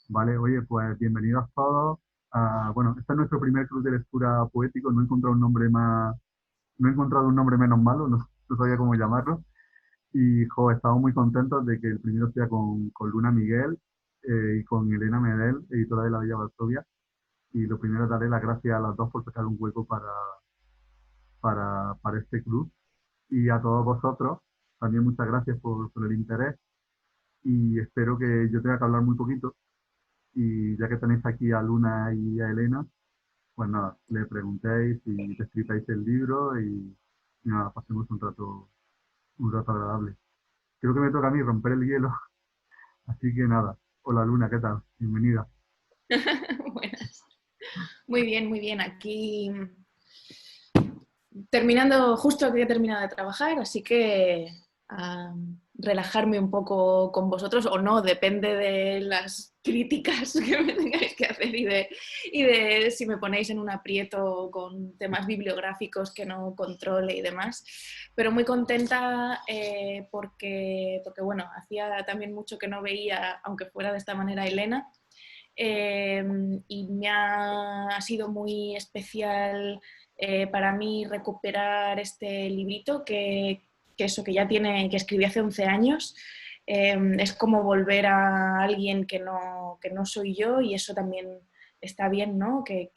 Vale, oye, pues bienvenidos todos. Bueno, este es nuestro primer club de lectura poético. No he encontrado un nombre más, no he encontrado un nombre menos malo, no sabía cómo llamarlo. Y jo, estamos muy contentos de que el primero sea con Luna Miguel y con Elena Medel, editora de La Bella Varsovia. Y lo primero es darle las gracias a las dos por sacar un hueco para este club. Y a todos vosotros, también muchas gracias por el interés. Y espero que yo tenga que hablar muy poquito. Y ya que tenéis aquí a Luna y a Elena, pues nada, le preguntéis y describáis el libro y nada, pasemos un rato agradable. Creo que me toca a mí romper el hielo, así que nada. Hola Luna, ¿qué tal? Bienvenida. Buenas. Muy bien, muy bien. Aquí terminando, justo que he terminado de trabajar, así que a relajarme un poco con vosotros o no, depende de las críticas que me tengáis que hacer y de si me ponéis en un aprieto con temas bibliográficos que no controle y demás. Pero muy contenta porque, bueno, hacía también mucho que no veía, aunque fuera de esta manera, a Elena. Y ha sido muy especial para mí recuperar este librito que ya tiene, que escribí hace 11 años. Es como volver a alguien que no soy yo, y eso también está bien, ¿no? Que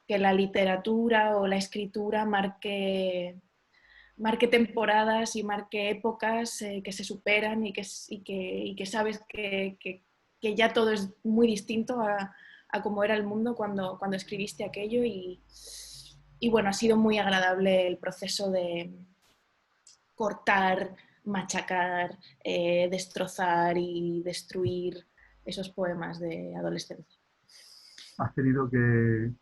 la literatura o la escritura marque temporadas y marque épocas que se superan y que sabes que ya todo es muy distinto a cómo era el mundo cuando escribiste aquello. Y bueno, ha sido muy agradable el proceso de cortar, machacar, destrozar y destruir esos poemas de adolescencia. ¿Has tenido te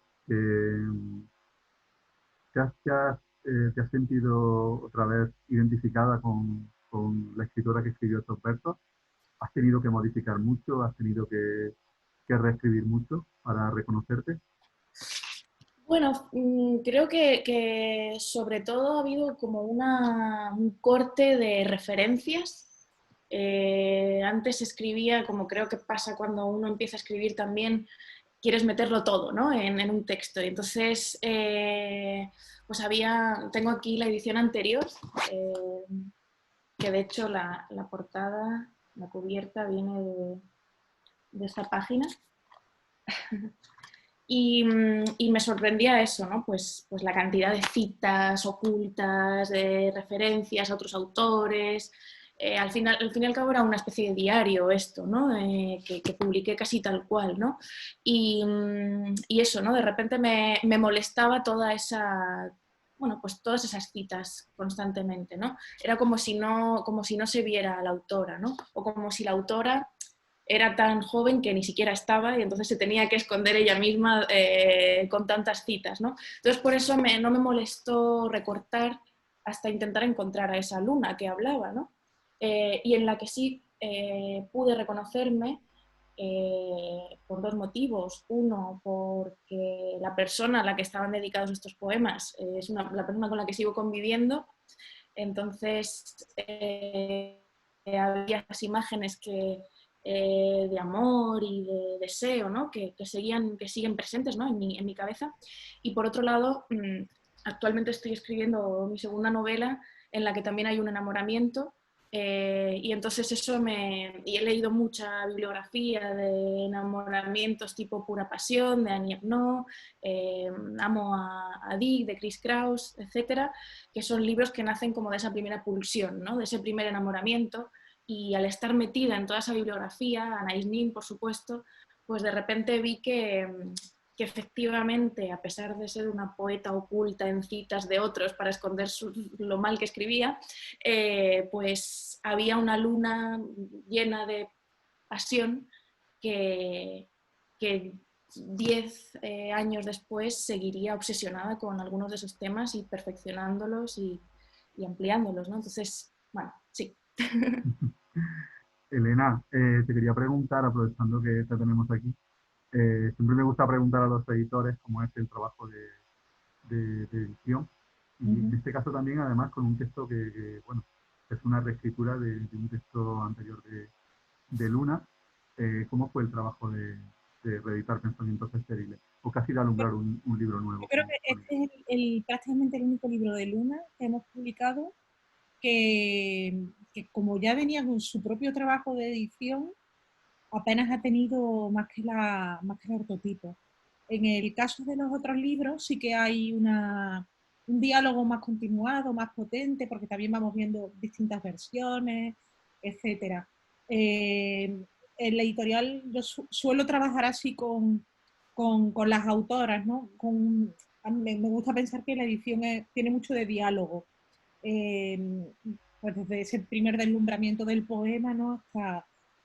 has sentido otra vez identificada con la escritora que escribió estos versos? ¿Has tenido que modificar mucho? ¿Has tenido que reescribir mucho para reconocerte? Bueno, creo que sobre todo ha habido como un corte de referencias. Antes escribía, como creo que pasa cuando uno empieza a escribir también, quieres meterlo todo, ¿no? en un texto. Y entonces, pues tengo aquí la edición anterior, eh, que de hecho la portada, la cubierta viene de esta página. Y me sorprendía eso, ¿no? Pues la cantidad de citas ocultas, de referencias a otros autores. Al fin y al cabo era una especie de diario esto, ¿no? Que publiqué casi tal cual, ¿no? Y eso, ¿no? De repente me molestaba bueno, pues todas esas citas constantemente, ¿no? Era como si no se viera a la autora, ¿no? O como si la autora era tan joven que ni siquiera estaba y entonces se tenía que esconder ella misma con tantas citas, ¿no? Entonces por eso no me molestó recortar hasta intentar encontrar a esa Luna que hablaba, ¿no? Y en la que sí pude reconocerme por dos motivos. Uno, porque la persona a la que estaban dedicados estos poemas es la persona con la que sigo conviviendo, entonces había las imágenes de amor y de deseo, ¿no? que siguen presentes, ¿no? en mi cabeza. Y por otro lado, actualmente estoy escribiendo mi segunda novela en la que también hay un enamoramiento. Y entonces y he leído mucha bibliografía de enamoramientos tipo Pura Pasión, de Annie Ernaux, Amo a Dick, de Chris Kraus, etcétera, que son libros que nacen como de esa primera pulsión, ¿no? De ese primer enamoramiento. Y al estar metida en toda esa bibliografía, Anais Nin, por supuesto, pues de repente vi que efectivamente, a pesar de ser una poeta oculta en citas de otros para esconder lo mal que escribía, pues había una Luna llena de pasión que 10 años después seguiría obsesionada con algunos de esos temas y perfeccionándolos y ampliándolos, ¿no? Entonces, bueno, sí. Elena, te quería preguntar, aprovechando que te tenemos aquí, siempre me gusta preguntar a los editores cómo es el trabajo de edición. Y en este caso también, además, con un texto bueno, es una reescritura de un texto anterior de Luna. ¿Cómo fue el trabajo de reeditar Pensamientos Estériles? ¿O casi de alumbrar un libro Yo nuevo creo que con ella? este es prácticamente el único libro de Luna que hemos publicado que como ya venía con su propio trabajo de edición, apenas ha tenido más que el ortotipo. En el caso de los otros libros sí que hay un diálogo más continuado, más potente, porque también vamos viendo distintas versiones, etcétera. En la editorial yo suelo trabajar así con las autoras, ¿no? A mí me gusta pensar que la edición tiene mucho de diálogo. Eh, pues desde ese primer deslumbramiento del poema, ¿no?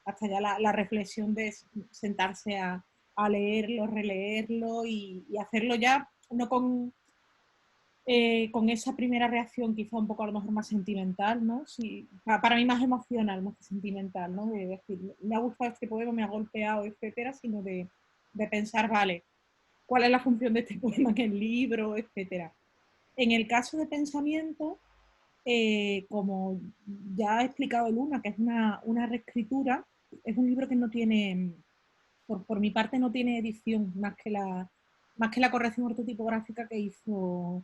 Hasta ya la reflexión de sentarse a leerlo, releerlo y hacerlo ya no con esa primera reacción quizá un poco a lo mejor más sentimental, ¿no? Sí, para mí más emocional, más que sentimental, ¿no? De decir, me ha gustado este poema, me ha golpeado, etcétera, sino de pensar, vale, ¿cuál es la función de este poema en el libro, etcétera? En el caso de pensamiento, como ya ha explicado Luna, que es una reescritura, es un libro que no tiene, por mi parte, no tiene edición más que la corrección ortotipográfica que hizo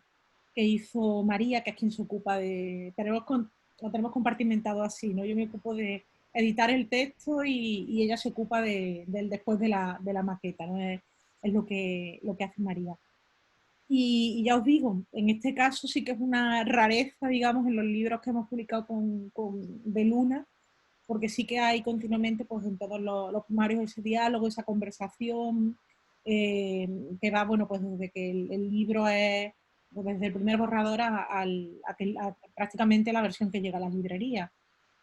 María, que es quien se ocupa de... Lo tenemos compartimentado así, ¿no? Yo me ocupo de editar el texto y ella se ocupa del después de la maqueta, ¿no? Es lo que hace María. Y ya os digo, en este caso sí que es una rareza, digamos, en los libros que hemos publicado de Luna, porque sí que hay continuamente, pues en todos los primarios, ese diálogo, esa conversación, que va, bueno, pues desde que el libro es, pues desde el primer borrador a prácticamente la versión que llega a las librerías.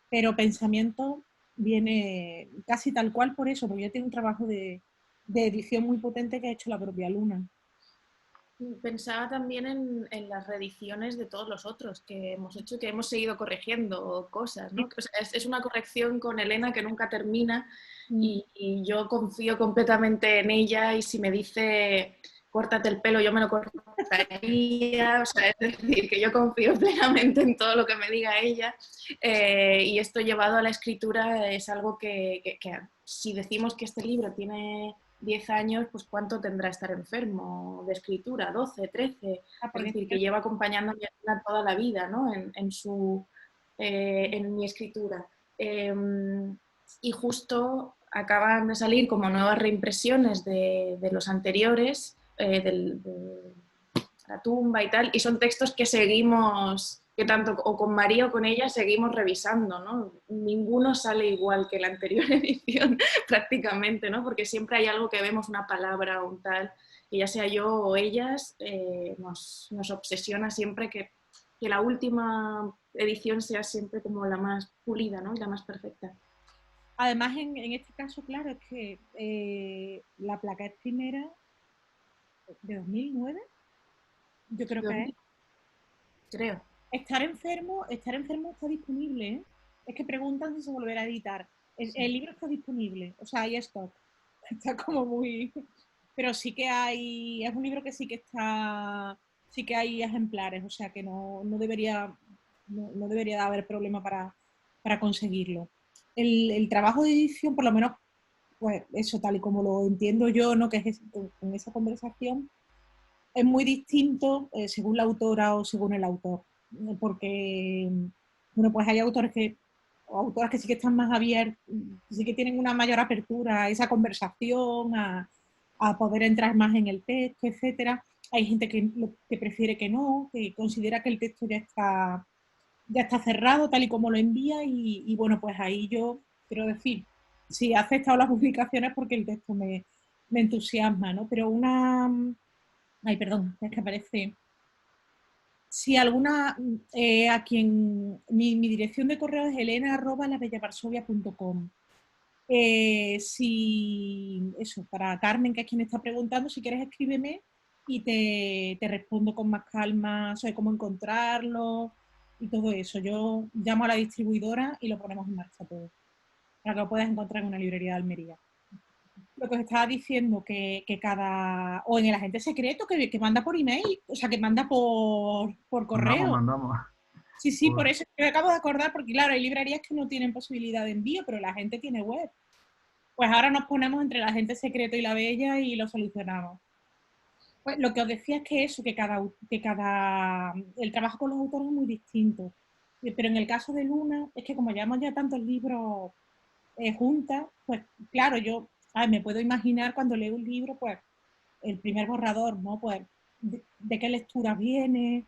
Pero Pensamiento viene casi tal cual por eso, porque ya tiene un trabajo de edición muy potente que ha hecho la propia Luna. Pensaba también en las reediciones de todos los otros que hemos hecho, que hemos seguido corrigiendo cosas, ¿no? O sea, es una corrección con Elena que nunca termina y yo confío completamente en ella y si me dice córtate el pelo, yo me lo cortaría, o sea, es decir, que yo confío plenamente en todo lo que me diga ella y esto llevado a la escritura es algo que si decimos que este libro tiene 10 años, pues ¿cuánto tendrá estar enfermo de escritura? 12, 13. Es decir, que lleva acompañándome toda la vida, ¿no? En mi escritura. Y justo acaban de salir como nuevas reimpresiones de los anteriores, de la tumba y tal, y son textos que seguimos, que tanto o con María o con ella seguimos revisando, ¿no? Ninguno sale igual que la anterior edición prácticamente, ¿no? Porque siempre hay algo que vemos, una palabra o un tal, que ya sea yo o ellas, nos obsesiona siempre que la última edición sea siempre como la más pulida, ¿no? Y la más perfecta. Además, en este caso, claro, es que la placa es primera de 2009, yo creo que es. Creo. Estar enfermo está disponible, ¿eh? Es que preguntan si se volverá a editar. El libro está disponible, o sea, hay stock. Está como muy... Pero sí que hay, es un libro que sí que hay ejemplares, o sea que no debería de haber problema para conseguirlo. El trabajo de edición, por lo menos, pues eso tal y como lo entiendo yo, ¿no? Que es con esa conversación, es muy distinto según la autora o según el autor, porque, bueno, pues hay o autoras que sí que están más abiertas, sí que tienen una mayor apertura a esa conversación, a poder entrar más en el texto, etcétera. Hay gente que prefiere que no, que considera que el texto ya está cerrado tal y como lo envía y bueno, pues ahí yo quiero decir, si ha aceptado las publicaciones porque el texto me entusiasma, ¿no? Pero ay, perdón, es que aparece. Si alguna, a quien, mi dirección de correo es elena@labellabarsovia.com. Si, eso, para Carmen, que es quien está preguntando, si quieres escríbeme y te respondo con más calma sobre cómo encontrarlo y todo eso. Yo llamo a la distribuidora y lo ponemos en marcha todo, para que lo puedas encontrar en una librería de Almería. Lo que os estaba diciendo, que cada... O en el agente secreto que manda por email, o sea, que manda por Mandamos, correo. mandamos. Sí, sí, por Por- eso me acabo de acordar, porque claro, hay librerías que no tienen posibilidad de envío, pero la gente tiene web. pues ahora nos ponemos entre el agente secreto y la bella y lo solucionamos. Pues lo que os decía es que eso, el trabajo con los autores es muy distinto. Pero en el caso de Luna, es que como llevamos ya tantos libros juntas, pues claro, yo me puedo imaginar cuando leo un libro, pues el primer borrador, ¿no? Pues de qué lectura viene,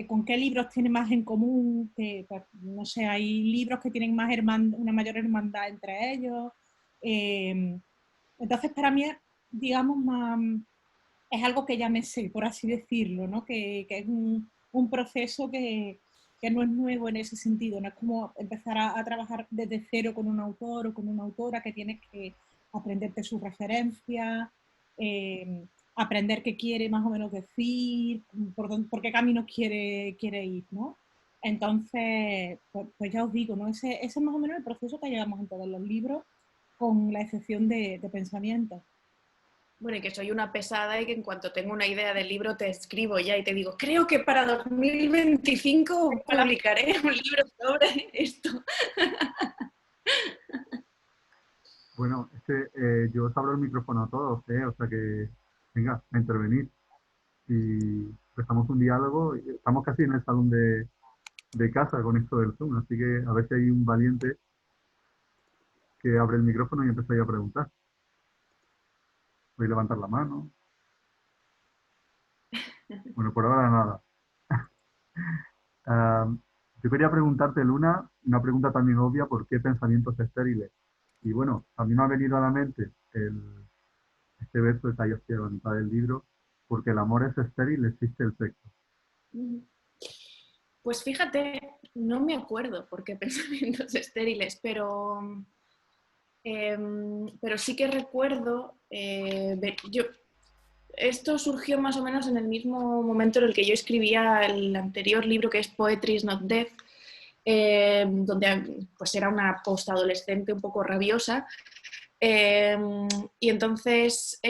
con qué libros tiene más en común, que pues, no sé, hay libros que tienen más una mayor hermandad entre ellos. Entonces, para mí, digamos, más, es algo que ya me sé, por así decirlo, ¿no? Que es un proceso que no es nuevo en ese sentido, no es como empezar a trabajar desde cero con un autor o con una autora que tienes que aprenderte sus referencias, aprender qué quiere más o menos decir, por qué camino quiere ir, ¿no? Entonces, pues ya os digo, ¿no? Ese es más o menos el proceso que llevamos en todos los libros, con la excepción de pensamientos. Bueno, y que soy una pesada y que en cuanto tengo una idea del libro te escribo ya y te digo, creo que para 2025 publicaré un libro sobre esto. Bueno, yo os abro el micrófono a todos, o sea que, venga, a intervenir. Y empezamos un diálogo. Estamos casi en el salón de casa con esto del Zoom, así que a ver si hay un valiente que abre el micrófono y empieza a preguntar. Voy a levantar la mano. Bueno, por ahora nada. Ah, yo quería preguntarte, Luna, una pregunta también obvia, ¿por qué pensamientos estériles? Y bueno, a mí me ha venido a la mente este verso que hay hacia la mitad del libro, porque el amor es estéril, existe el sexo. Pues fíjate, no me acuerdo por qué pensamientos estériles, pero sí que recuerdo, esto surgió más o menos en el mismo momento en el que yo escribía el anterior libro, que es Poetry is not Death, donde pues era una postadolescente un poco rabiosa. Y entonces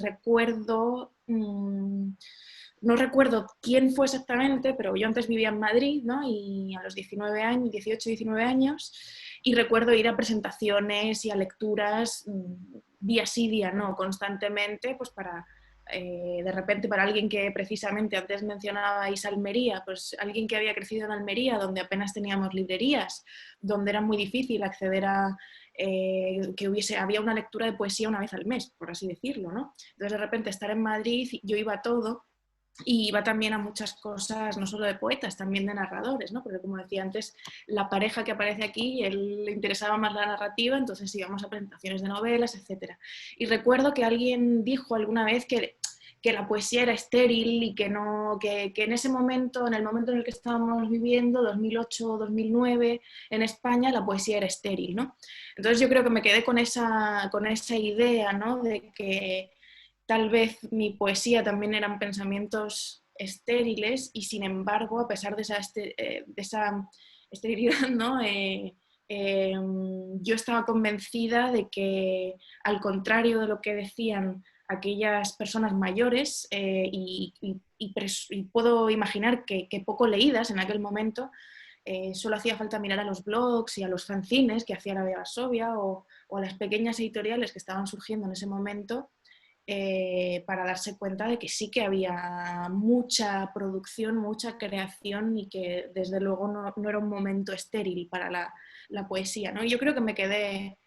recuerdo, no recuerdo quién fue exactamente, pero yo antes vivía en Madrid, ¿no? Y a los 19 años, 18, 19 años, y recuerdo ir a presentaciones y a lecturas día sí, día no, constantemente, pues para, de repente para alguien que precisamente antes mencionabais Almería, pues alguien que había crecido en Almería, donde apenas teníamos librerías, donde era muy difícil acceder a había una lectura de poesía una vez al mes, por así decirlo, ¿no? Entonces de repente estar en Madrid, yo iba a todo, y iba también a muchas cosas, no solo de poetas, también de narradores, ¿no? Porque como decía antes, la pareja que aparece aquí, él le interesaba más la narrativa, entonces íbamos a presentaciones de novelas, etc. Y recuerdo que alguien dijo alguna vez que la poesía era estéril y que, no, que en ese momento, en el momento en el que estábamos viviendo, 2008-2009, en España, la poesía era estéril, ¿no? Entonces yo creo que me quedé con esa idea, ¿no? De que tal vez mi poesía también eran pensamientos estériles y sin embargo, a pesar de esa esterilidad, ¿no? Yo estaba convencida de que, al contrario de lo que decían aquellas personas mayores, y puedo imaginar que poco leídas en aquel momento, solo hacía falta mirar a los blogs y a los fanzines que hacía la Vía Varsovia o a las pequeñas editoriales que estaban surgiendo en ese momento, para darse cuenta de que sí que había mucha producción, mucha creación y que desde luego no era un momento estéril para la poesía, ¿no? Y yo creo que me quedé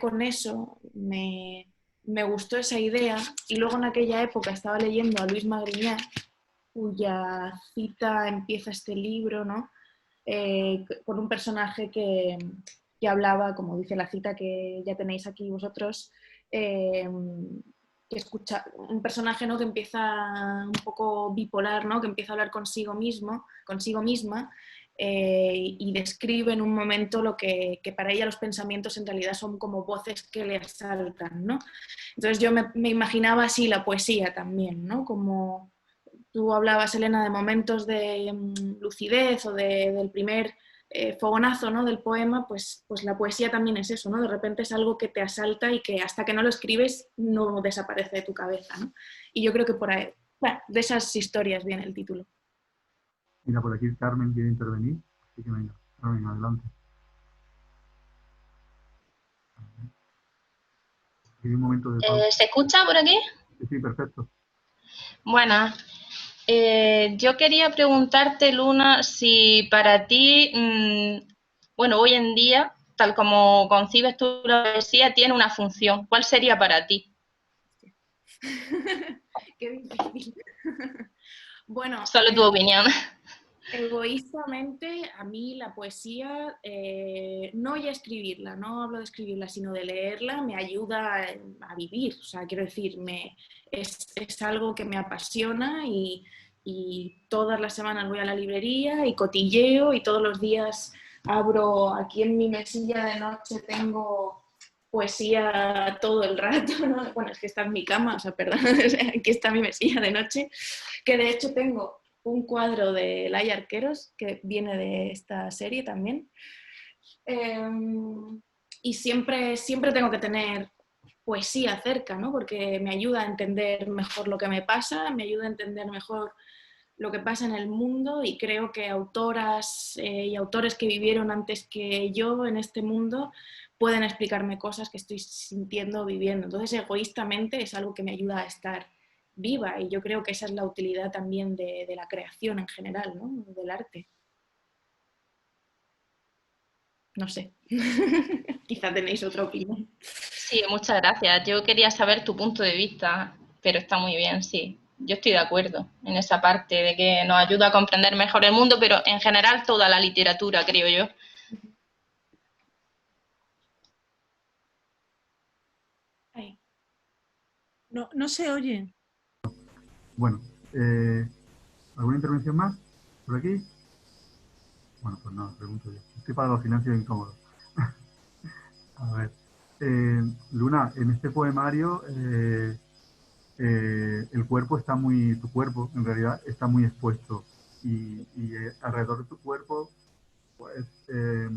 con eso, me gustó esa idea y luego en aquella época estaba leyendo a Luis Magriñá, cuya cita empieza este libro, ¿no? Con un personaje que hablaba, como dice la cita que ya tenéis aquí vosotros, que escucha un personaje, ¿no? Que empieza un poco bipolar, ¿no? Que empieza a hablar consigo mismo, consigo misma, y describe en un momento lo que para ella los pensamientos en realidad son como voces que le asaltan, ¿no? Entonces yo me imaginaba así la poesía también, ¿no? Como tú hablabas, Elena, de momentos de lucidez o del primer fogonazo, ¿no? Del poema, pues la poesía también es eso, ¿no? De repente es algo que te asalta y que hasta que no lo escribes no desaparece de tu cabeza, ¿no? Y yo creo que por ahí, bueno, de esas historias viene el título. Mira, por aquí Carmen quiere intervenir, así que venga, Carmen, adelante. Hay un momento de pausa. ¿Se escucha por aquí? Sí, perfecto. Buenas. Yo quería preguntarte, Luna, si para ti, bueno, hoy en día, tal como concibes tú la poesía, tiene una función. ¿Cuál sería para ti? Qué difícil. Bueno, Solo tu opinión. egoístamente, a mí la poesía, no ya escribirla, no hablo de escribirla, sino de leerla, me ayuda a vivir. O sea, quiero decir, es algo que me apasiona y todas las semanas voy a la librería y cotilleo y todos los días abro, aquí en mi mesilla de noche tengo poesía todo el rato, ¿no? Bueno, es que está en mi cama, o sea, perdón, aquí está mi mesilla de noche, que de hecho tengo un cuadro de Laia Arqueros, que viene de esta serie también. Y siempre tengo que tener poesía cerca, ¿no? Porque me ayuda a entender mejor lo que me pasa, me ayuda a entender mejor lo que pasa en el mundo y creo que autoras y autores que vivieron antes que yo en este mundo pueden explicarme cosas que estoy sintiendo o viviendo. Entonces, egoístamente es algo que me ayuda a estar viva y yo creo que esa es la utilidad también de la creación en general, ¿no? Del arte. No sé, quizá tenéis otra opinión. Sí, muchas gracias. Yo quería saber tu punto de vista, pero está muy bien, sí. Yo estoy de acuerdo en esa parte de que nos ayuda a comprender mejor el mundo, pero en general toda la literatura, creo yo. Ay. No se oye. Bueno, ¿alguna intervención más por aquí? Bueno, pues no, pregunto yo. Estoy para los silencios incómodos. A ver. Luna, en este poemario el cuerpo está muy, tu cuerpo en realidad está muy expuesto y alrededor de tu cuerpo pues se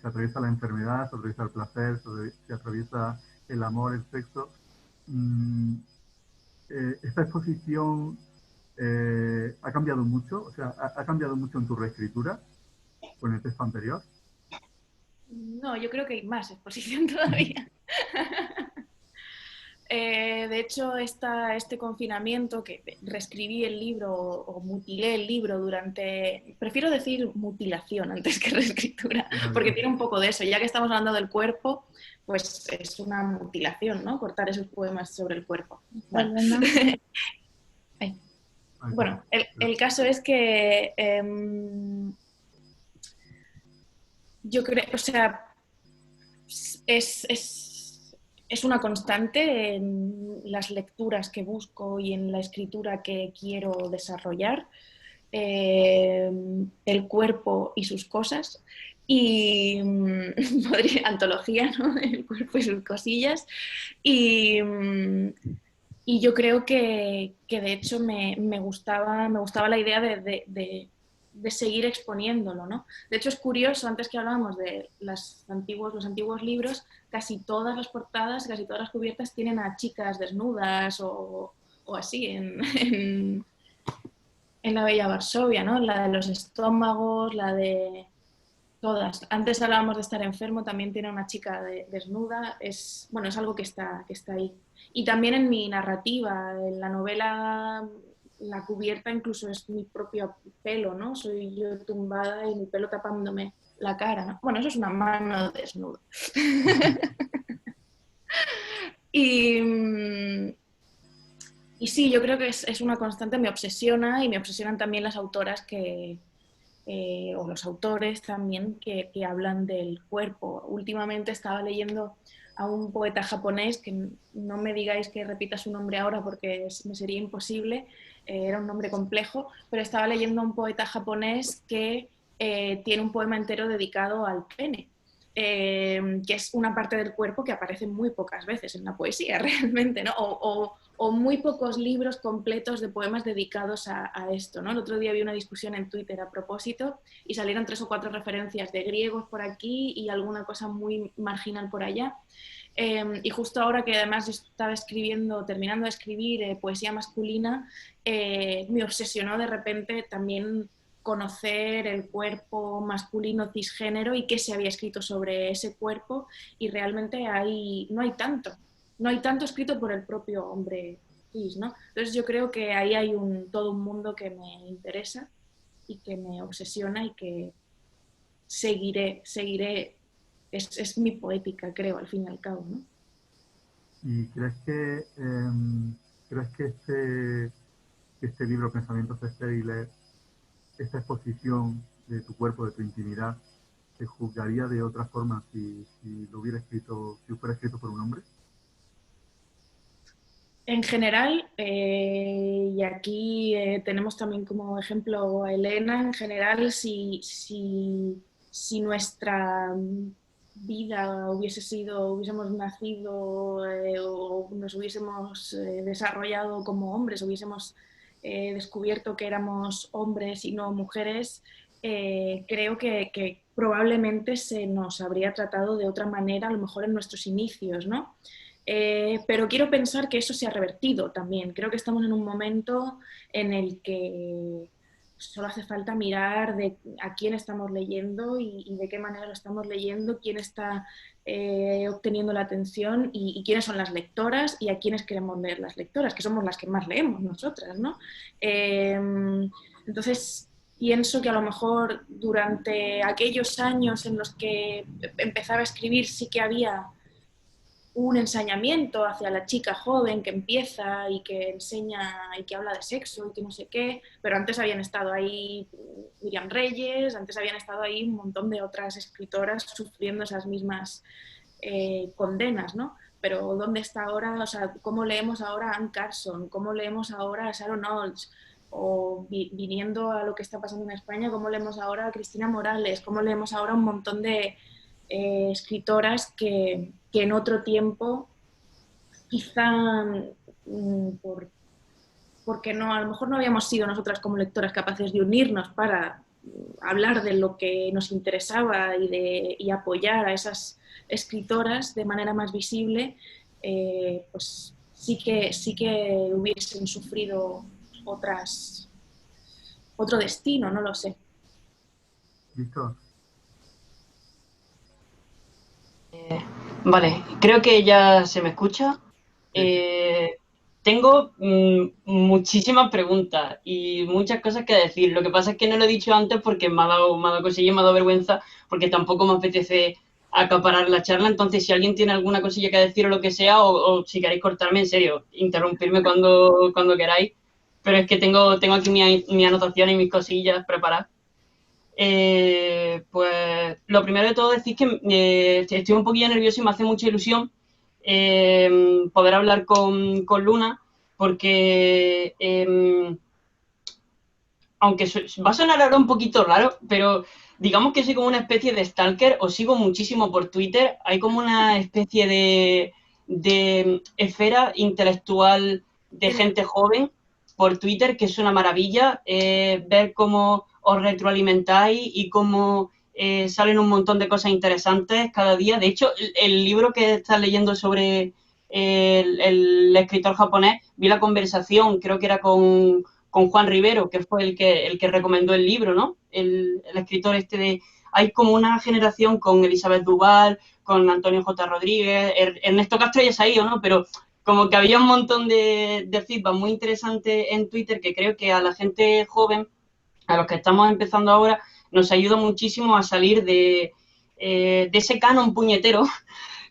atraviesa la enfermedad, se atraviesa el placer, se atraviesa el amor, el sexo. Mm, esta exposición ha cambiado mucho, o sea, ha cambiado mucho en tu reescritura con el texto anterior. No, yo creo que hay más exposición todavía. De hecho, este confinamiento, que reescribí el libro o mutilé el libro durante, prefiero decir mutilación antes que reescritura, porque tiene un poco de eso. Ya que estamos hablando del cuerpo, pues es una mutilación, ¿no? Cortar esos poemas sobre el cuerpo. Bueno, bueno el caso es que yo creo, o sea, es una constante en las lecturas que busco y en la escritura que quiero desarrollar, el cuerpo y sus cosas, y antología, ¿no? El cuerpo y sus cosillas, y, y yo creo que de hecho me gustaba la idea de seguir exponiéndolo, ¿no? De hecho es curioso, antes que hablábamos de los antiguos libros, casi todas las portadas, casi todas las cubiertas tienen a chicas desnudas o así en la Bella Varsovia, ¿no? La de los estómagos, la de todas. Antes hablábamos de estar enfermo, también tiene una chica desnuda, bueno, es algo que está ahí. Y también en mi narrativa, en la novela, la cubierta incluso es mi propio pelo, ¿no? Soy yo tumbada y mi pelo tapándome la cara, ¿no? Bueno, eso es una mano desnuda. y, y sí, yo creo que es una constante, me obsesiona y me obsesionan también las autoras o los autores también que hablan del cuerpo. Últimamente estaba leyendo a un poeta japonés, que no me digáis que repita su nombre ahora porque me sería imposible, era un nombre complejo, pero estaba leyendo a un poeta japonés que tiene un poema entero dedicado al pene. Que es una parte del cuerpo que aparece muy pocas veces en la poesía realmente, ¿no? O muy pocos libros completos de poemas dedicados a esto, ¿no? El otro día vi una discusión en Twitter a propósito y salieron 3 o 4 referencias de griegos por aquí y alguna cosa muy marginal por allá. Y justo ahora que además yo estaba terminando de escribir poesía masculina, me obsesionó de repente también conocer el cuerpo masculino cisgénero y qué se había escrito sobre ese cuerpo, y realmente no hay tanto escrito por el propio hombre cis, ¿no? Entonces yo creo que ahí hay todo un mundo que me interesa y que me obsesiona y que seguiré, es mi poética, creo, al fin y al cabo, ¿no? ¿Y crees que este libro, Pensamientos Estériles, esta exposición de tu cuerpo, de tu intimidad, se juzgaría de otra forma si lo hubiera escrito, si fuera escrito por un hombre? En general, y aquí tenemos también como ejemplo a Elena, en general, si nuestra vida hubiésemos nacido o nos hubiésemos desarrollado como hombres, hubiésemos descubierto que éramos hombres y no mujeres, creo que probablemente se nos habría tratado de otra manera, a lo mejor en nuestros inicios, ¿no? Pero quiero pensar que eso se ha revertido también. Creo que estamos en un momento en el que solo hace falta mirar a quién estamos leyendo y de qué manera lo estamos leyendo, quién está obteniendo la atención y quiénes son las lectoras y a quiénes queremos leer las lectoras, que somos las que más leemos nosotras, ¿no? Entonces, pienso que a lo mejor durante aquellos años en los que empezaba a escribir sí que había un ensañamiento hacia la chica joven que empieza y que enseña y que habla de sexo y que no sé qué, pero antes habían estado ahí Miriam Reyes, antes habían estado ahí un montón de otras escritoras sufriendo esas mismas condenas, ¿no? Pero ¿dónde está ahora? O sea, ¿cómo leemos ahora a Anne Carson? ¿Cómo leemos ahora a Sharon Olds? O viniendo a lo que está pasando en España, ¿cómo leemos ahora a Cristina Morales? ¿Cómo leemos ahora un montón de escritoras que en otro tiempo quizá porque no, a lo mejor no habíamos sido nosotras como lectoras capaces de unirnos para hablar de lo que nos interesaba y apoyar a esas escritoras de manera más visible, pues sí que hubiesen sufrido otro destino, no lo sé. ¿Listo? Vale, creo que ya se me escucha. Tengo muchísimas preguntas y muchas cosas que decir. Lo que pasa es que no lo he dicho antes porque me ha dado cosilla y me ha dado vergüenza, porque tampoco me apetece acaparar la charla. Entonces, si alguien tiene alguna cosilla que decir o lo que sea, o si queréis cortarme, en serio, interrumpirme cuando queráis. Pero es que tengo aquí mi anotación y mis cosillas preparadas. Pues lo primero de todo decir que estoy un poquillo nervioso y me hace mucha ilusión poder hablar con Luna, porque aunque va a sonar ahora un poquito raro, pero digamos que soy como una especie de stalker, os sigo muchísimo por Twitter, hay como una especie de esfera intelectual de gente joven por Twitter, que es una maravilla, ver cómo os retroalimentáis y cómo salen un montón de cosas interesantes cada día. De hecho, el libro que estás leyendo sobre el escritor japonés, vi la conversación, creo que era con Juan Rivero, que fue el que recomendó el libro, ¿no? El escritor este de... Hay como una generación con Elizabeth Duval, con Antonio J. Rodríguez, Ernesto Castro ya se ha ido, ¿no? Pero como que había un montón de feedback muy interesante en Twitter que creo que a la gente joven, a los que estamos empezando ahora, nos ayuda muchísimo a salir de ese canon puñetero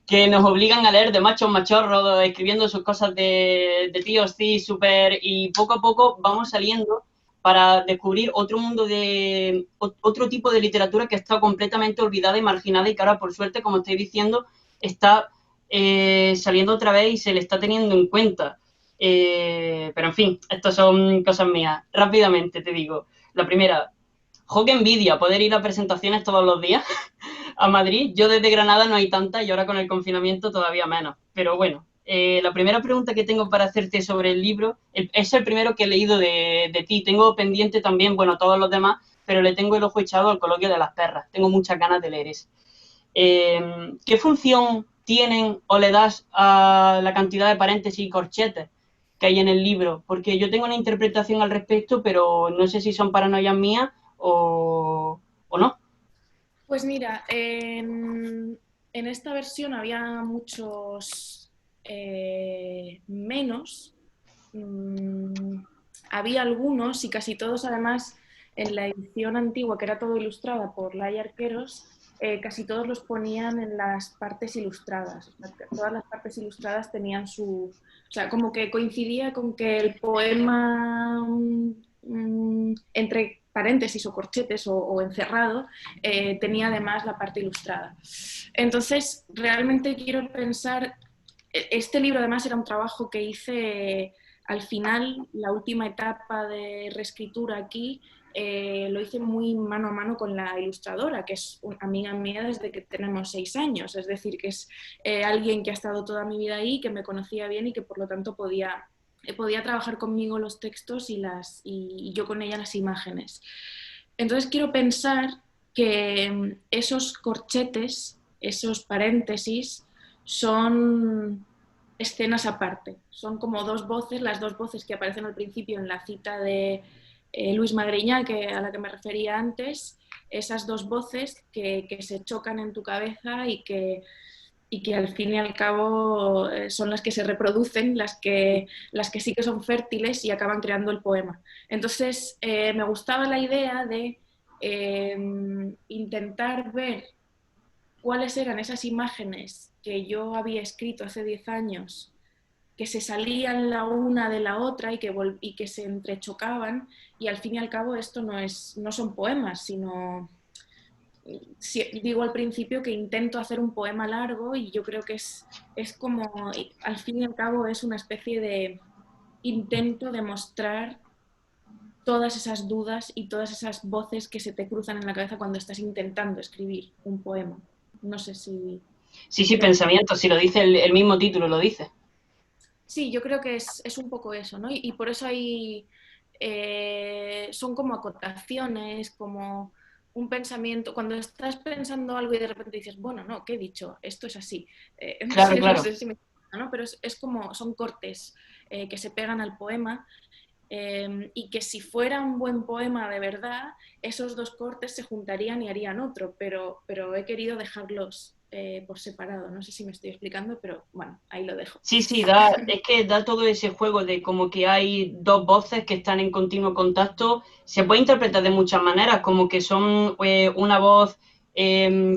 que nos obligan a leer de machos machorros, escribiendo sus cosas de tíos cis, súper, y poco a poco vamos saliendo para descubrir otro mundo otro tipo de literatura que está completamente olvidada y marginada y que ahora, por suerte, como estoy diciendo, está saliendo otra vez y se le está teniendo en cuenta. Pero, en fin, estas son cosas mías. Rápidamente te digo. La primera, jo, qué envidia poder ir a presentaciones todos los días a Madrid. Yo desde Granada no hay tantas y ahora con el confinamiento todavía menos. Pero bueno, la primera pregunta que tengo para hacerte sobre el libro es el primero que he leído de ti. Tengo pendiente también, bueno, todos los demás, pero le tengo el ojo echado al Coloquio de las Perras. Tengo muchas ganas de leer ese. ¿Qué función tienen o le das a la cantidad de paréntesis y corchetes que hay en el libro? Porque yo tengo una interpretación al respecto, pero no sé si son paranoias mías o no. Pues mira, en esta versión había muchos menos. Había algunos y casi todos además en la edición antigua, que era todo ilustrada por Laia Arqueros, casi todos los ponían en las partes ilustradas. O sea, todas las partes ilustradas tenían su... O sea, como que coincidía con que el poema, entre paréntesis o corchetes o encerrado, tenía además la parte ilustrada. Entonces, realmente quiero pensar... Este libro además era un trabajo que hice al final, la última etapa de reescritura aquí, lo hice muy mano a mano con la ilustradora, que es una amiga mía desde que tenemos 6 años, es decir, que es alguien que ha estado toda mi vida ahí, que me conocía bien y que por lo tanto podía trabajar conmigo los textos y yo con ella las imágenes. Entonces quiero pensar que esos corchetes, esos paréntesis, son escenas aparte. Son como dos voces, las dos voces que aparecen al principio en la cita de Luis Magriñá, a la que me refería antes, esas dos voces que se chocan en tu cabeza y que al fin y al cabo son las que se reproducen, las que sí que son fértiles y acaban creando el poema. Entonces, me gustaba la idea de intentar ver cuáles eran esas imágenes que yo había escrito hace 10 años, que se salían la una de la otra y que se entrechocaban, y al fin y al cabo esto no son poemas, sino... Digo al principio que intento hacer un poema largo y yo creo que es como, al fin y al cabo es una especie de intento de mostrar todas esas dudas y todas esas voces que se te cruzan en la cabeza cuando estás intentando escribir un poema. No sé si... Sí, pensamiento, si lo dice el mismo título, lo dice. Sí, yo creo que es un poco eso, ¿no? Y por eso hay... son como acotaciones, como un pensamiento. Cuando estás pensando algo y de repente dices, bueno, no, ¿qué he dicho? Esto es así. Claro, claro. No sé si me... ¿no? Pero es como, son cortes que se pegan al poema. Y que si fuera un buen poema de verdad, esos dos cortes se juntarían y harían otro, pero he querido dejarlos por separado. No sé si me estoy explicando, pero bueno, ahí lo dejo. Sí, es que da todo ese juego de como que hay dos voces que están en continuo contacto. Se puede interpretar de muchas maneras, como que son una voz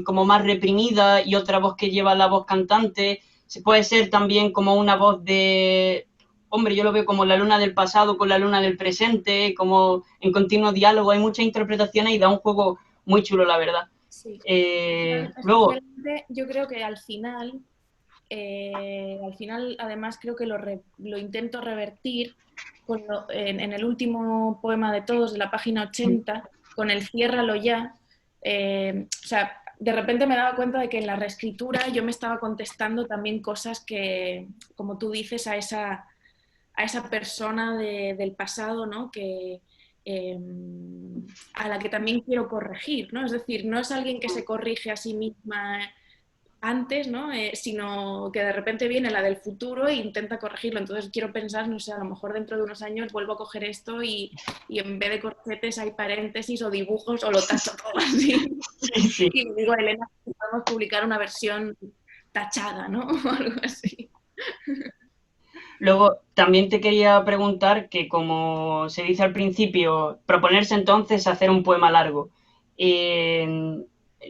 como más reprimida y otra voz que lleva la voz cantante. Se puede ser también como una voz de... Hombre, yo lo veo como la luna del pasado con la luna del presente, como en continuo diálogo. Hay muchas interpretaciones y da un juego muy chulo, la verdad. Sí. Luego... Yo creo que al final, además, creo que lo intento revertir en el último poema de todos, de la página 80, con el ciérralo ya. O sea, de repente me daba cuenta de que en la reescritura yo me estaba contestando también cosas que, como tú dices, a esa persona del pasado, ¿no? A la que también quiero corregir, ¿no? Es decir, no es alguien que se corrige a sí misma antes, ¿no? Sino que de repente viene la del futuro e intenta corregirlo. Entonces quiero pensar, no sé, a lo mejor dentro de unos años vuelvo a coger esto y en vez de corchetes hay paréntesis o dibujos o lo tacho todo así. Sí. Y digo, Elena, podemos publicar una versión tachada, ¿no? O algo así. Luego, también te quería preguntar que, como se dice al principio, proponerse entonces hacer un poema largo.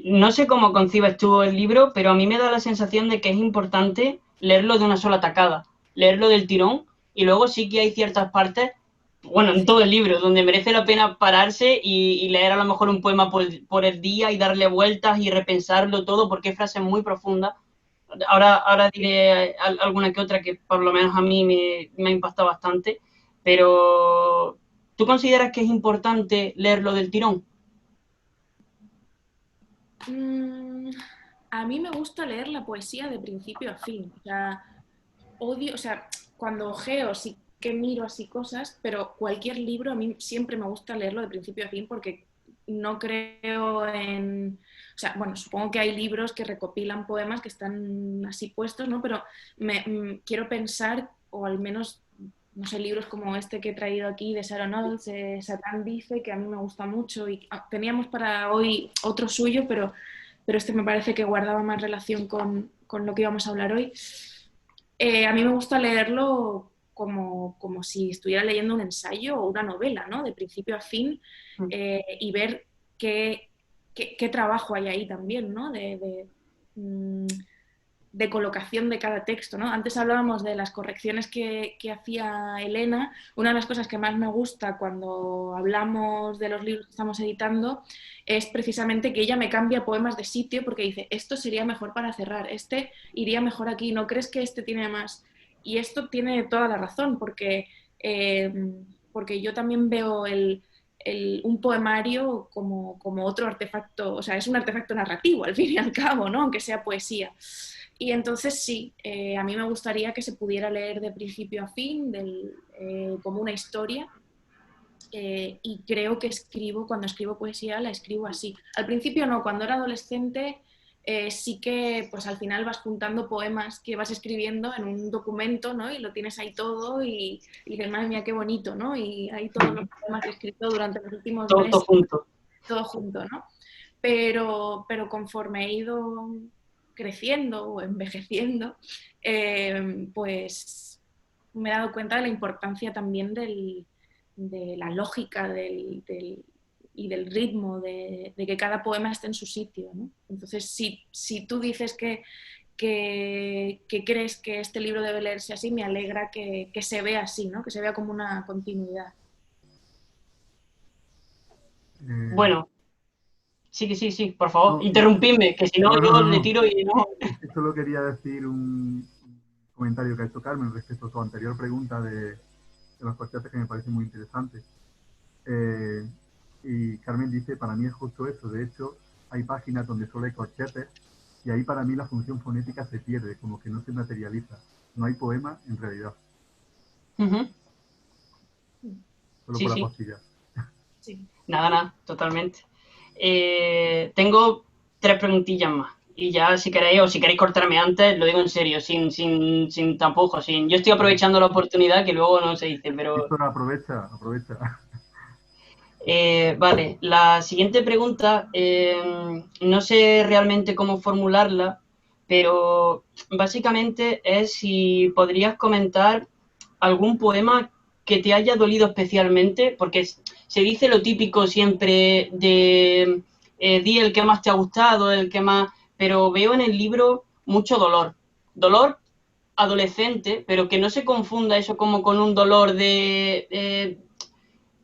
No sé cómo concibes tú el libro, pero a mí me da la sensación de que es importante leerlo de una sola tacada, leerlo del tirón, y luego sí que hay ciertas partes, bueno, en todo el libro, donde merece la pena pararse y leer a lo mejor un poema por el día y darle vueltas y repensarlo todo, porque hay frases muy profundas. Ahora diré alguna que otra que por lo menos a mí me ha impactado bastante, pero ¿tú consideras que es importante leerlo del tirón? A mí me gusta leer la poesía de principio a fin. O sea, cuando ojeo sí que miro así cosas, pero cualquier libro a mí siempre me gusta leerlo de principio a fin porque no creo en... O sea, bueno, supongo que hay libros que recopilan poemas que están así puestos, ¿no? Pero quiero pensar, o al menos no sé, libros como este que he traído aquí de Sharon Olds, Satán dice, que a mí me gusta mucho, y teníamos para hoy otro suyo, pero este me parece que guardaba más relación con lo que íbamos a hablar hoy. A mí me gusta leerlo como si estuviera leyendo un ensayo o una novela, ¿no? De principio a fin, y ver qué trabajo hay ahí también, ¿no? De colocación de cada texto, ¿no? Antes hablábamos de las correcciones que hacía Elena. Una de las cosas que más me gusta cuando hablamos de los libros que estamos editando es precisamente que ella me cambia poemas de sitio porque dice, esto sería mejor para cerrar, este iría mejor aquí, ¿no crees que este tiene más? Y esto tiene toda la razón, porque yo también veo un poemario como otro artefacto, o sea, es un artefacto narrativo al fin y al cabo, ¿no? Aunque sea poesía. Y entonces sí, a mí me gustaría que se pudiera leer de principio a fin, como una historia, y creo que cuando escribo poesía, la escribo así. Al principio no, cuando era adolescente sí que pues al final vas juntando poemas que vas escribiendo en un documento, ¿no? Y lo tienes ahí todo y dices, madre mía, qué bonito, ¿no? Y ahí todos los poemas que he escrito durante los últimos Todo meses, junto. todo junto, ¿no? Pero conforme he ido creciendo o envejeciendo, pues me he dado cuenta de la importancia también de la lógica y del ritmo, de que cada poema esté en su sitio, ¿no? Entonces, si tú dices que crees que este libro debe leerse así, me alegra que se vea así, ¿no? Que se vea como una continuidad. Bueno, sí, por favor, No, interrumpidme, que si no yo le no. tiro y no. Es que solo quería decir un comentario que ha hecho Carmen respecto a su anterior pregunta de los corchetes, que me parece muy interesante. Y Carmen dice, para mí es justo eso. De hecho, hay páginas donde solo hay corchetes y ahí para mí la función fonética se pierde, como que no se materializa. No hay poema en realidad, Ujú. solo Sí, por sí, apostillar. Sí. nada, totalmente. Tengo 3 preguntillas más. Y ya si queréis, o si queréis cortarme antes, lo digo en serio, sin tapujos, sin. Yo estoy aprovechando la oportunidad que luego no se dice, pero. Víctor, aprovecha. Vale, la siguiente pregunta, no sé realmente cómo formularla, pero básicamente es si podrías comentar algún poema que te haya dolido especialmente, porque se dice lo típico siempre de di el que más te ha gustado, el que más, pero veo en el libro mucho dolor adolescente, pero que no se confunda eso como con un dolor de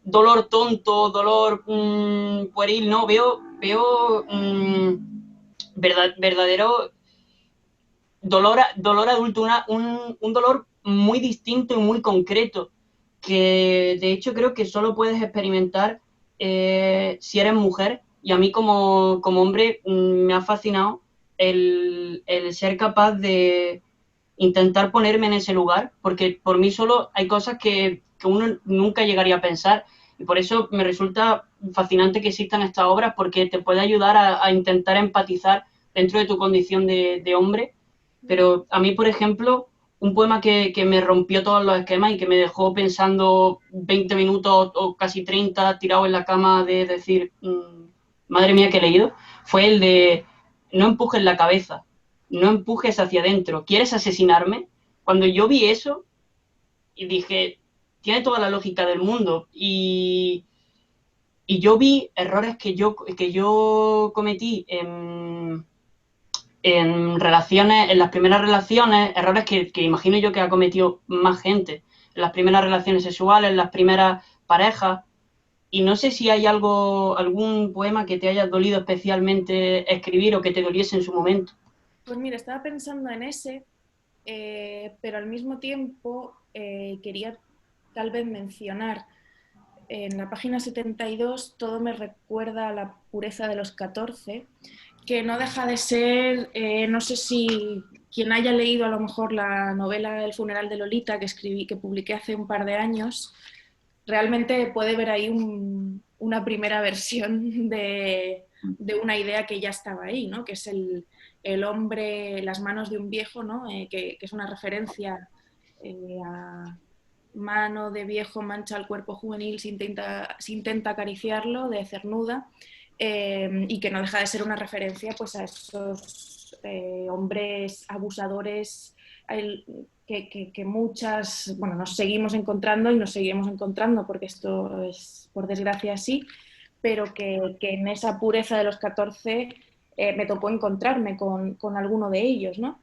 dolor tonto, dolor pueril, no, veo verdadero dolor adulto, un dolor muy distinto y muy concreto, que de hecho creo que solo puedes experimentar si eres mujer, y a mí como hombre me ha fascinado el ser capaz de intentar ponerme en ese lugar, porque por mí solo hay cosas que uno nunca llegaría a pensar, y por eso me resulta fascinante que existan estas obras, porque te puede ayudar a intentar empatizar dentro de tu condición de hombre. Pero a mí, por ejemplo, un poema que me rompió todos los esquemas y que me dejó pensando 20 minutos o casi 30 tirado en la cama de decir, madre mía, que he leído, fue el de no empujes la cabeza, no empujes hacia adentro, ¿quieres asesinarme? Cuando yo vi eso y dije, tiene toda la lógica del mundo, y yo vi errores que yo cometí en relaciones, en las primeras relaciones, errores que imagino yo que ha cometido más gente, en las primeras relaciones sexuales, en las primeras parejas, y no sé si hay algún poema que te haya dolido especialmente escribir o que te doliese en su momento. Pues mira, estaba pensando en ese, pero al mismo tiempo quería tal vez mencionar en la página 72, todo me recuerda a la pureza de los 14, que no deja de ser, no sé si quien haya leído a lo mejor la novela El funeral de Lolita que publiqué hace un par de años, realmente puede ver ahí una primera versión de una idea que ya estaba ahí, ¿no? Que es el hombre, las manos de un viejo, ¿no? Que es una referencia a mano de viejo mancha el cuerpo juvenil, se intenta acariciarlo, de cernuda, y que no deja de ser una referencia pues, a esos hombres abusadores que muchas, bueno, nos seguimos encontrando y nos seguimos encontrando, porque esto es, por desgracia, así, pero que en esa pureza de los 14 me tocó encontrarme con alguno de ellos, ¿no?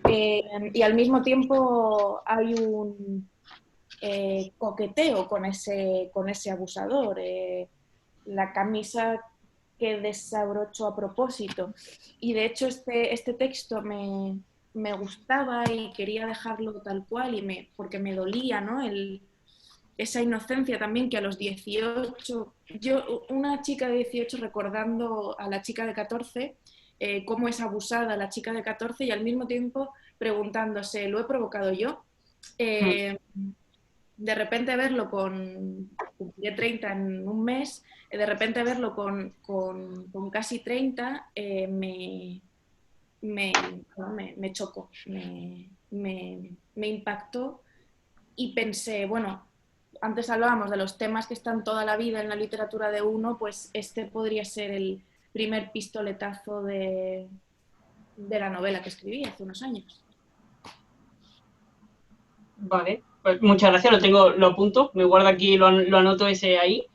Y al mismo tiempo hay un coqueteo con ese abusador. La camisa que desabrocho a propósito. Y de hecho este texto me gustaba y quería dejarlo tal cual porque me dolía, ¿no? Esa inocencia también que a los 18, una chica de 18 recordando a la chica de 14, cómo es abusada la chica de 14 y al mismo tiempo preguntándose, ¿lo he provocado yo? De repente verlo cumpliré 30 en un mes, de repente verlo con casi 30 me chocó, me impactó y pensé, bueno, antes hablábamos de los temas que están toda la vida en la literatura de uno, pues este podría ser el primer pistoletazo de la novela que escribí hace unos años. Vale, pues muchas gracias, lo apunto, me guardo aquí, lo anoto ese ahí.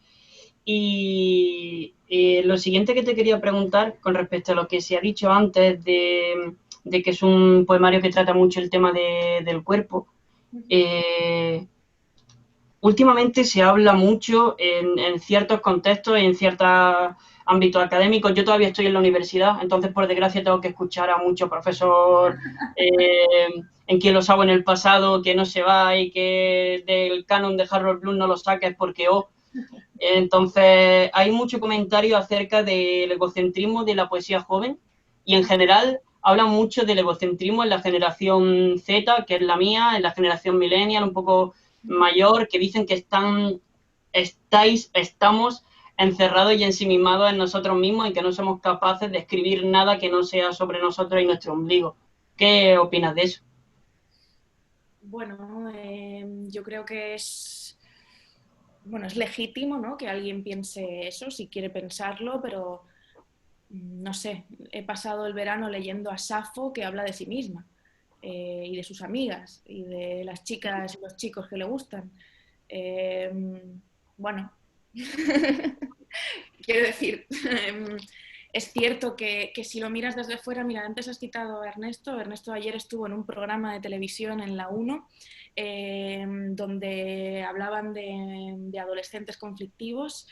Y lo siguiente que te quería preguntar con respecto a lo que se ha dicho antes de que es un poemario que trata mucho el tema del cuerpo. Últimamente se habla mucho en ciertos contextos y en ciertos ámbitos académicos. Yo todavía estoy en la universidad, entonces por desgracia tengo que escuchar a muchos profesor en quien los hago en el pasado, que no se va y que del canon de Harold Bloom no lo saques porque Entonces hay mucho comentario acerca del egocentrismo de la poesía joven y en general hablan mucho del egocentrismo en la generación Z, que es la mía, en la generación millennial, un poco mayor, que dicen que estamos encerrados y ensimismados en nosotros mismos y que no somos capaces de escribir nada que no sea sobre nosotros y nuestro ombligo. ¿Qué opinas de eso? Bueno, yo creo que bueno, es legítimo, ¿no?, que alguien piense eso, si quiere pensarlo, pero no sé, he pasado el verano leyendo a Safo, que habla de sí misma y de sus amigas y de las chicas y los chicos que le gustan. Bueno, quiero decir, es cierto que si lo miras desde fuera, mira, antes has citado a Ernesto. Ernesto ayer estuvo en un programa de televisión en la 1 donde hablaban de adolescentes conflictivos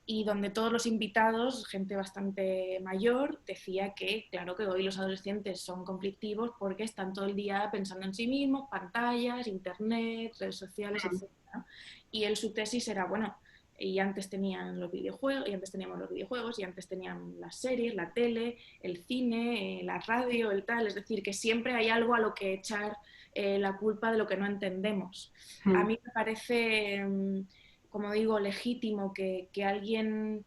y donde todos los invitados, gente bastante mayor, decía que claro que hoy los adolescentes son conflictivos porque están todo el día pensando en sí mismos, pantallas, internet, redes sociales, etc. Y su tesis era, bueno, y antes tenían los videojuegos, y antes teníamos los videojuegos, y antes tenían las series, la tele, el cine, la radio, el tal, es decir, que siempre hay algo a lo que echar la culpa de lo que no entendemos. A mí me parece, como digo, legítimo que alguien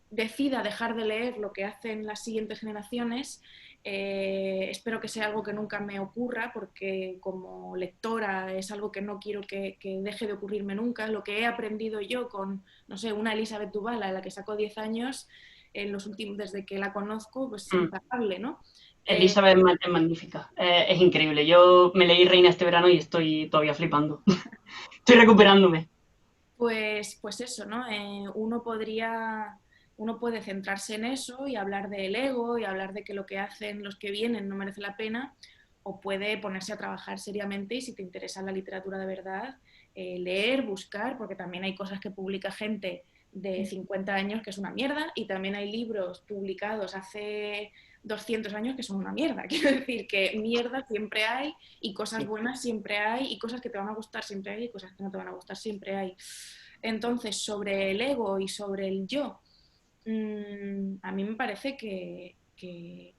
decida dejar de leer lo que hacen las siguientes generaciones. Espero que sea algo que nunca me ocurra, porque como lectora es algo que no quiero que deje de ocurrirme nunca. Lo que he aprendido yo con, no sé, una Elizabeth Dubala, la que sacó 10 años, desde que la conozco, pues es impagable, ¿no? Elizabeth es magnífica, es increíble. Yo me leí Reina este verano y estoy todavía flipando. Estoy recuperándome. Pues eso, ¿no? Uno puede centrarse en eso y hablar del ego y hablar de que lo que hacen los que vienen no merece la pena, o puede ponerse a trabajar seriamente y, si te interesa la literatura de verdad, leer, buscar, porque también hay cosas que publica gente de 50 años que es una mierda, y también hay libros publicados hace 200 años que son una mierda. Quiero decir que mierda siempre hay, y cosas buenas siempre hay, y cosas que te van a gustar siempre hay, y cosas que no te van a gustar siempre hay. Entonces, sobre el ego y sobre el yo, a mí me parece que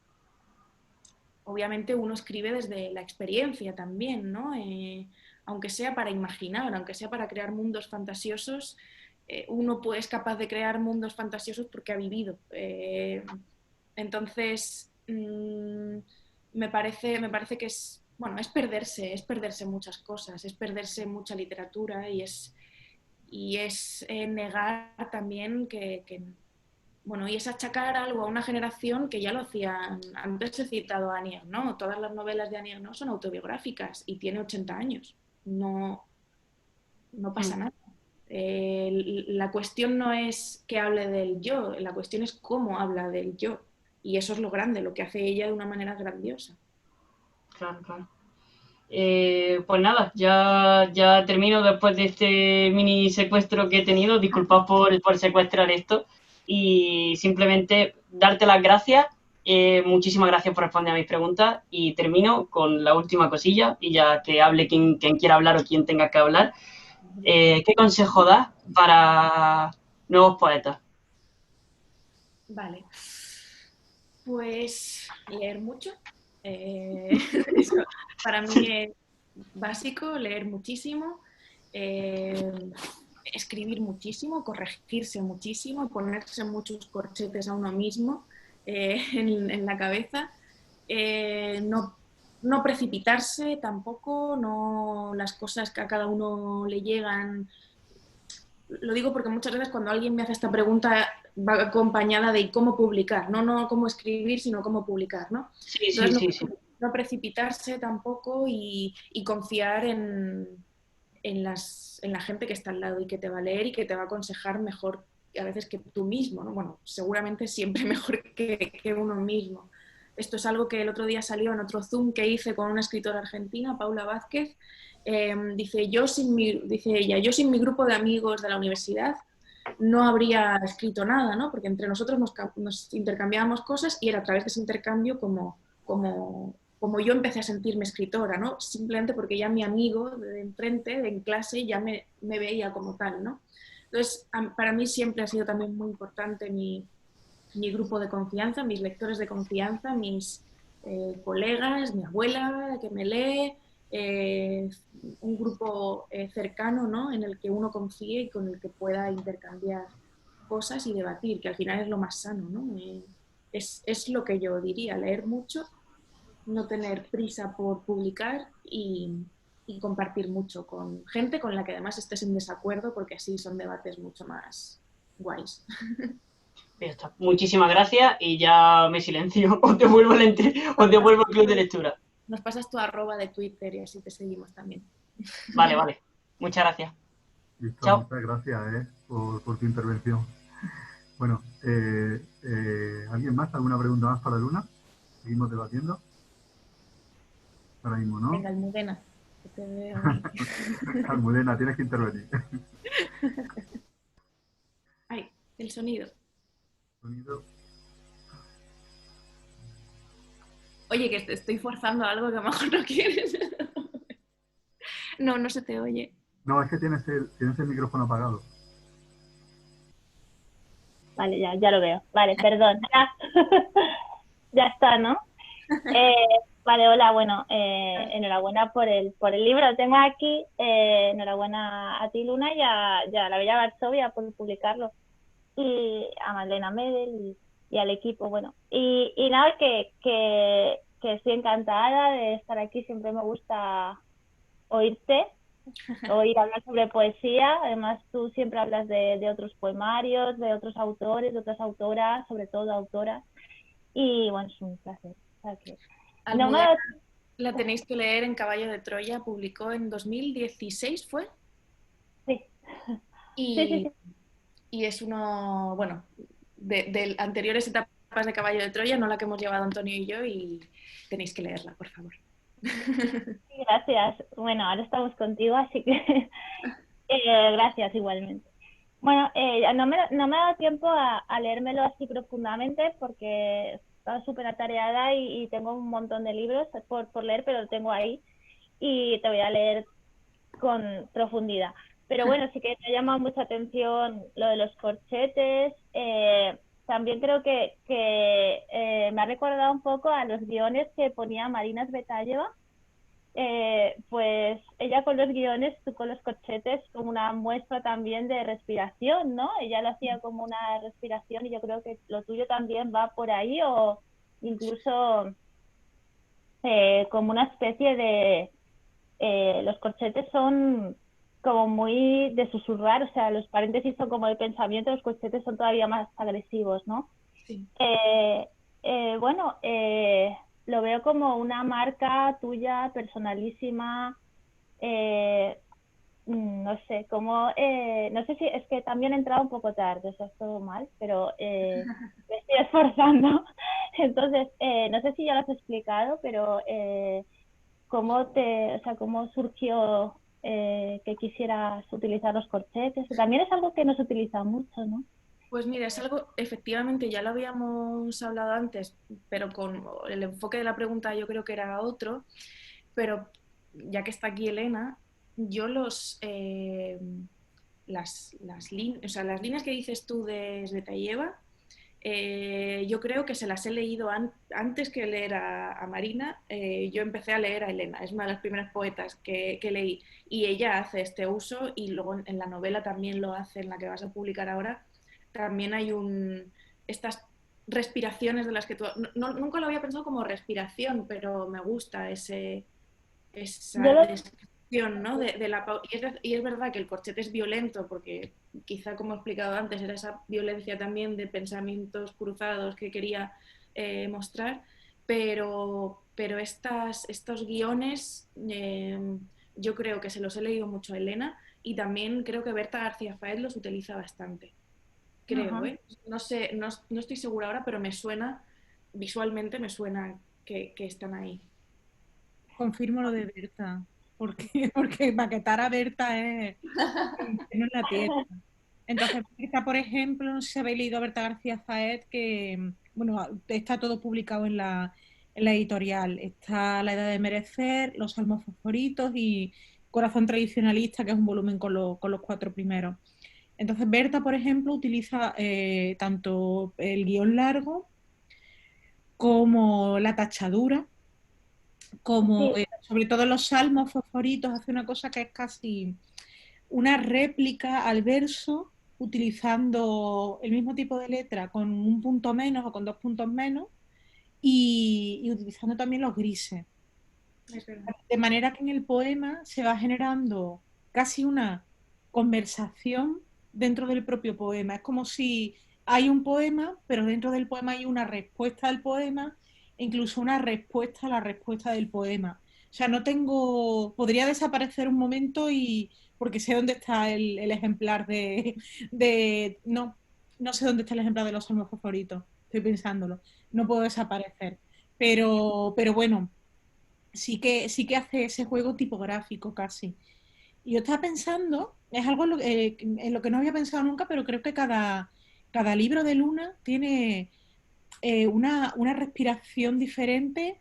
obviamente uno escribe desde la experiencia también, ¿no? Aunque sea para imaginar, aunque sea para crear mundos fantasiosos, uno es capaz de crear mundos fantasiosos porque ha vivido. Entonces, me parece que es bueno, es perderse muchas cosas, es perderse mucha literatura y es negar también bueno, y es achacar algo a una generación que ya lo hacían. Antes he citado a Annie Ernaux, todas las novelas de Annie Ernaux son autobiográficas y tiene 80 años. No, no pasa nada. La cuestión no es que hable del yo, la cuestión es cómo habla del yo. Y eso es lo grande, lo que hace ella de una manera grandiosa. Claro, claro. Pues nada, ya termino después de este mini secuestro que he tenido. Disculpad por secuestrar esto. Y simplemente darte las gracias. Muchísimas gracias por responder a mis preguntas. Y termino con la última cosilla. Y ya que hable quien quiera hablar o quien tenga que hablar. ¿Qué consejo das para nuevos poetas? Vale. Pues leer mucho. Eso para mí es básico, leer muchísimo, escribir muchísimo, corregirse muchísimo, ponerse muchos corchetes a uno mismo en la cabeza, no precipitarse tampoco, no las cosas que a cada uno le llegan. Lo digo porque muchas veces cuando alguien me hace esta pregunta va acompañada de cómo publicar, no cómo escribir, sino cómo publicar, ¿no? Sí, Entonces, sí. no precipitarse tampoco y confiar en la gente que está al lado y que te va a leer y que te va a aconsejar mejor a veces que tú mismo, ¿no? Bueno, seguramente siempre mejor que uno mismo. Esto es algo que el otro día salió en otro Zoom que hice con una escritora argentina, Paula Vázquez. Dice ella, yo sin mi grupo de amigos de la universidad no habría escrito nada, ¿no? Porque entre nosotros nos intercambiábamos cosas y era a través de ese intercambio como yo empecé a sentirme escritora, ¿no? Simplemente porque ya mi amigo de enfrente, en clase, ya me veía como tal, ¿no? Entonces, para mí siempre ha sido también muy importante mi grupo de confianza, mis lectores de confianza, mis colegas, mi abuela que me lee, un grupo cercano, ¿no? En el que uno confíe y con el que pueda intercambiar cosas y debatir, que al final es lo más sano, ¿no? Es lo que yo diría, leer mucho, no tener prisa por publicar y compartir mucho con gente con la que además estés en desacuerdo, porque así son debates mucho más guays. Ya está. Muchísimas gracias y ya me silencio. Os devuelvo el club de lectura. Nos pasas tu @ de Twitter y así te seguimos también. Vale. Muchas gracias. Listo, Chao. muchas gracias por tu intervención. Bueno, ¿alguien más? ¿Alguna pregunta más para Luna? ¿Seguimos debatiendo? Ahora mismo, ¿no? Venga, Almudena, que te veo. Almudena, tienes que intervenir. Ay, el sonido. Sonido. Oye, que te estoy forzando algo que a lo mejor no quieres. No se te oye. No, es que tienes el micrófono apagado. Vale, ya lo veo. Vale, perdón. Ya está, ¿no? Vale, hola, bueno, enhorabuena por el libro. Tengo aquí, enhorabuena a ti, Luna, y a la Bella Varsovia por publicarlo. Y a Madeleine Medel y al equipo, bueno. Y nada, que estoy encantada de estar aquí. Siempre me gusta oírte, oír hablar sobre poesía. Además, tú siempre hablas de otros poemarios, de otros autores, de otras autoras, sobre todo autoras. Y bueno, es un placer. O sea que, Almudena, la tenéis que leer en Caballo de Troya, publicó en 2016, ¿fue? Sí. Sí. Y es uno, bueno, de anteriores etapas de Caballo de Troya, no la que hemos llevado Antonio y yo, y tenéis que leerla, por favor. Sí, gracias. Bueno, ahora estamos contigo, así que gracias igualmente. Bueno, no me ha dado tiempo a leérmelo así profundamente porque estaba súper atareada y tengo un montón de libros por leer, pero lo tengo ahí y te voy a leer con profundidad. Pero bueno, sí que me ha llamado mucha atención lo de los corchetes. También creo que me ha recordado un poco a los guiones que ponía Marina Tsvetaeva. Pues ella con los guiones, tú con los corchetes, como una muestra también de respiración, ¿no? Ella lo hacía como una respiración y yo creo que lo tuyo también va por ahí o incluso como una especie de... los corchetes son como muy de susurrar, o sea, los paréntesis son como de pensamiento, los corchetes son todavía más agresivos, ¿no? Sí. Bueno, lo veo como una marca tuya personalísima, no sé, como, no sé si es que también he entrado un poco tarde, o sea, es todo mal, pero me estoy esforzando. Entonces, no sé si ya lo has explicado, pero o sea, cómo surgió que quisieras utilizar los corchetes. También es algo que no se utiliza mucho, ¿no? Pues mira, es algo, efectivamente, ya lo habíamos hablado antes, pero con el enfoque de la pregunta yo creo que era otro, pero ya que está aquí Elena, yo o sea, las líneas que dices tú de Svetaeva, yo creo que se las he leído antes que leer a Marina. Yo empecé a leer a Elena, es una de las primeras poetas que leí, y ella hace este uso, y luego en la novela también lo hace, en la que vas a publicar ahora, también hay estas respiraciones de las que tú... nunca lo había pensado como respiración, pero me gusta esa Yo lo, descripción, ¿no? Y es verdad que el corchete es violento, porque quizá, como he explicado antes, era esa violencia también de pensamientos cruzados que quería mostrar, pero estos guiones yo creo que se los he leído mucho a Elena, y también creo que Berta García Faez los utiliza bastante. Creo, Ajá. ¿eh? No sé, no estoy segura ahora, pero me suena, visualmente me suena que están ahí. Confirmo lo de Berta, porque, porque maquetar a Berta es el infierno en la tierra. Entonces, Berta, por ejemplo, no sé si habéis leído a Berta García Faed, que, bueno, está todo publicado en la editorial. Está La Edad de Merecer, Los Salmos Fosforitos y Corazón Tradicionalista, que es un volumen con los 4 primeros. Entonces, Berta, por ejemplo, utiliza tanto el guión largo como la tachadura, como Sí, sobre todo los salmos fosforitos, hace una cosa que es casi una réplica al verso, utilizando el mismo tipo de letra con un punto menos o con 2 puntos menos, y utilizando también los grises. Es verdad. De manera que en el poema se va generando casi una conversación dentro del propio poema. Es como si hay un poema, pero dentro del poema hay una respuesta al poema e incluso una respuesta a la respuesta del poema. O sea, no tengo, podría desaparecer un momento y porque sé dónde está el ejemplar no, no sé dónde está el ejemplar de los salmos favoritos, estoy pensándolo, no puedo desaparecer. Pero bueno, sí que hace ese juego tipográfico casi. Y yo estaba pensando, es algo en lo que no había pensado nunca, pero creo que cada libro de Luna tiene una respiración diferente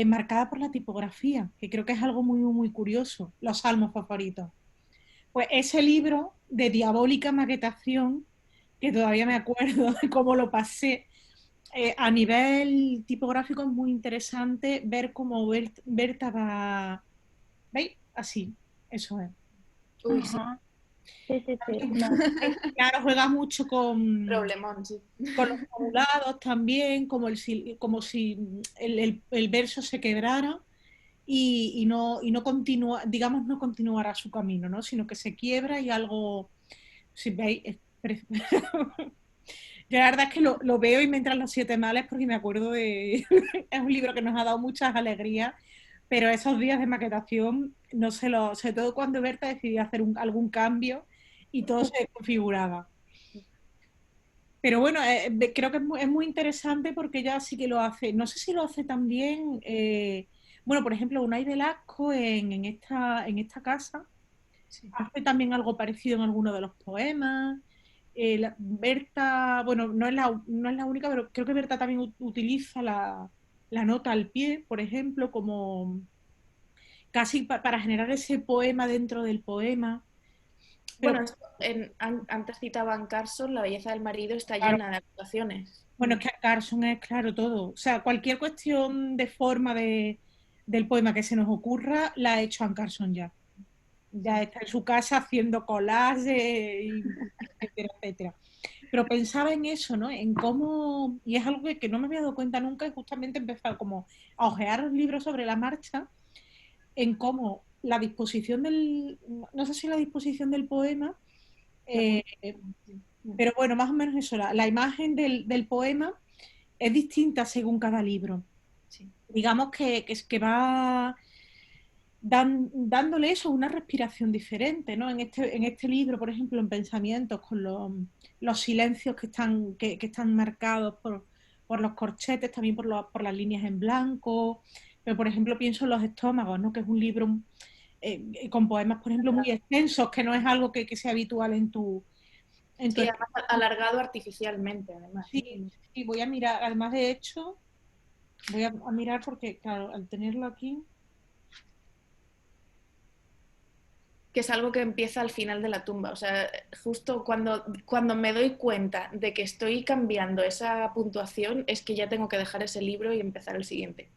marcada por la tipografía, que creo que es algo muy, muy curioso, los salmos favoritos. Pues ese libro de diabólica maquetación, que todavía me acuerdo de cómo lo pasé, a nivel tipográfico es muy interesante ver cómo Berta va, ¿veis? Así, eso es. Uy, sí, ajá. Sí, sí, sí. No. Claro, juega mucho problemón, sí. con los modulados también, como si el verso se quebrara y no continúa, digamos, no continuará su camino, ¿no? Sino que se quiebra y algo, si veis, yo la verdad es que lo veo y me entran los 7 males porque me acuerdo de... es un libro que nos ha dado muchas alegrías, pero esos días de maquetación, no sé, sobre todo cuando Berta decidió hacer algún cambio y todo se configuraba. Pero bueno, creo que es muy interesante porque ella sí que lo hace. No sé si lo hace también, bueno, por ejemplo, Unai Velasco en esta casa Sí. hace también algo parecido en alguno de los poemas. Berta, bueno, no es la única, pero creo que Berta también utiliza la nota al pie, por ejemplo, como casi para generar ese poema dentro del poema. Pero Bueno, antes citaban Carson, La belleza del marido está claro, llena de actuaciones. bueno, es que Carson es claro todo. O sea, cualquier cuestión de forma del poema que se nos ocurra, la ha hecho Anne Carson ya. Ya está en su casa haciendo collages, etcétera, etcétera. pero pensaba en eso, ¿no? En cómo, y es algo que no me había dado cuenta nunca, y justamente he empezado como a ojear los libros sobre la marcha, en cómo la disposición del, no sé si la disposición del poema, eh, pero bueno, más o menos eso, la imagen del poema es distinta según cada libro. Sí. Digamos que va dándole eso una respiración diferente, ¿no? En este libro, por ejemplo, en Pensamientos, con los silencios que están marcados por los corchetes, también por las líneas en blanco. Pero, por ejemplo, pienso en Los Estómagos, ¿no? Que es un libro con poemas, por ejemplo, muy extensos, que no es algo que sea habitual en tu Sí, además alargado artificialmente, además. Sí, sí, voy a mirar. Además, de hecho, voy a mirar porque, claro, al tenerlo aquí. Que es algo que empieza al final de la tumba. O sea, justo cuando me doy cuenta de que estoy cambiando esa puntuación, es que ya tengo que dejar ese libro y empezar el siguiente.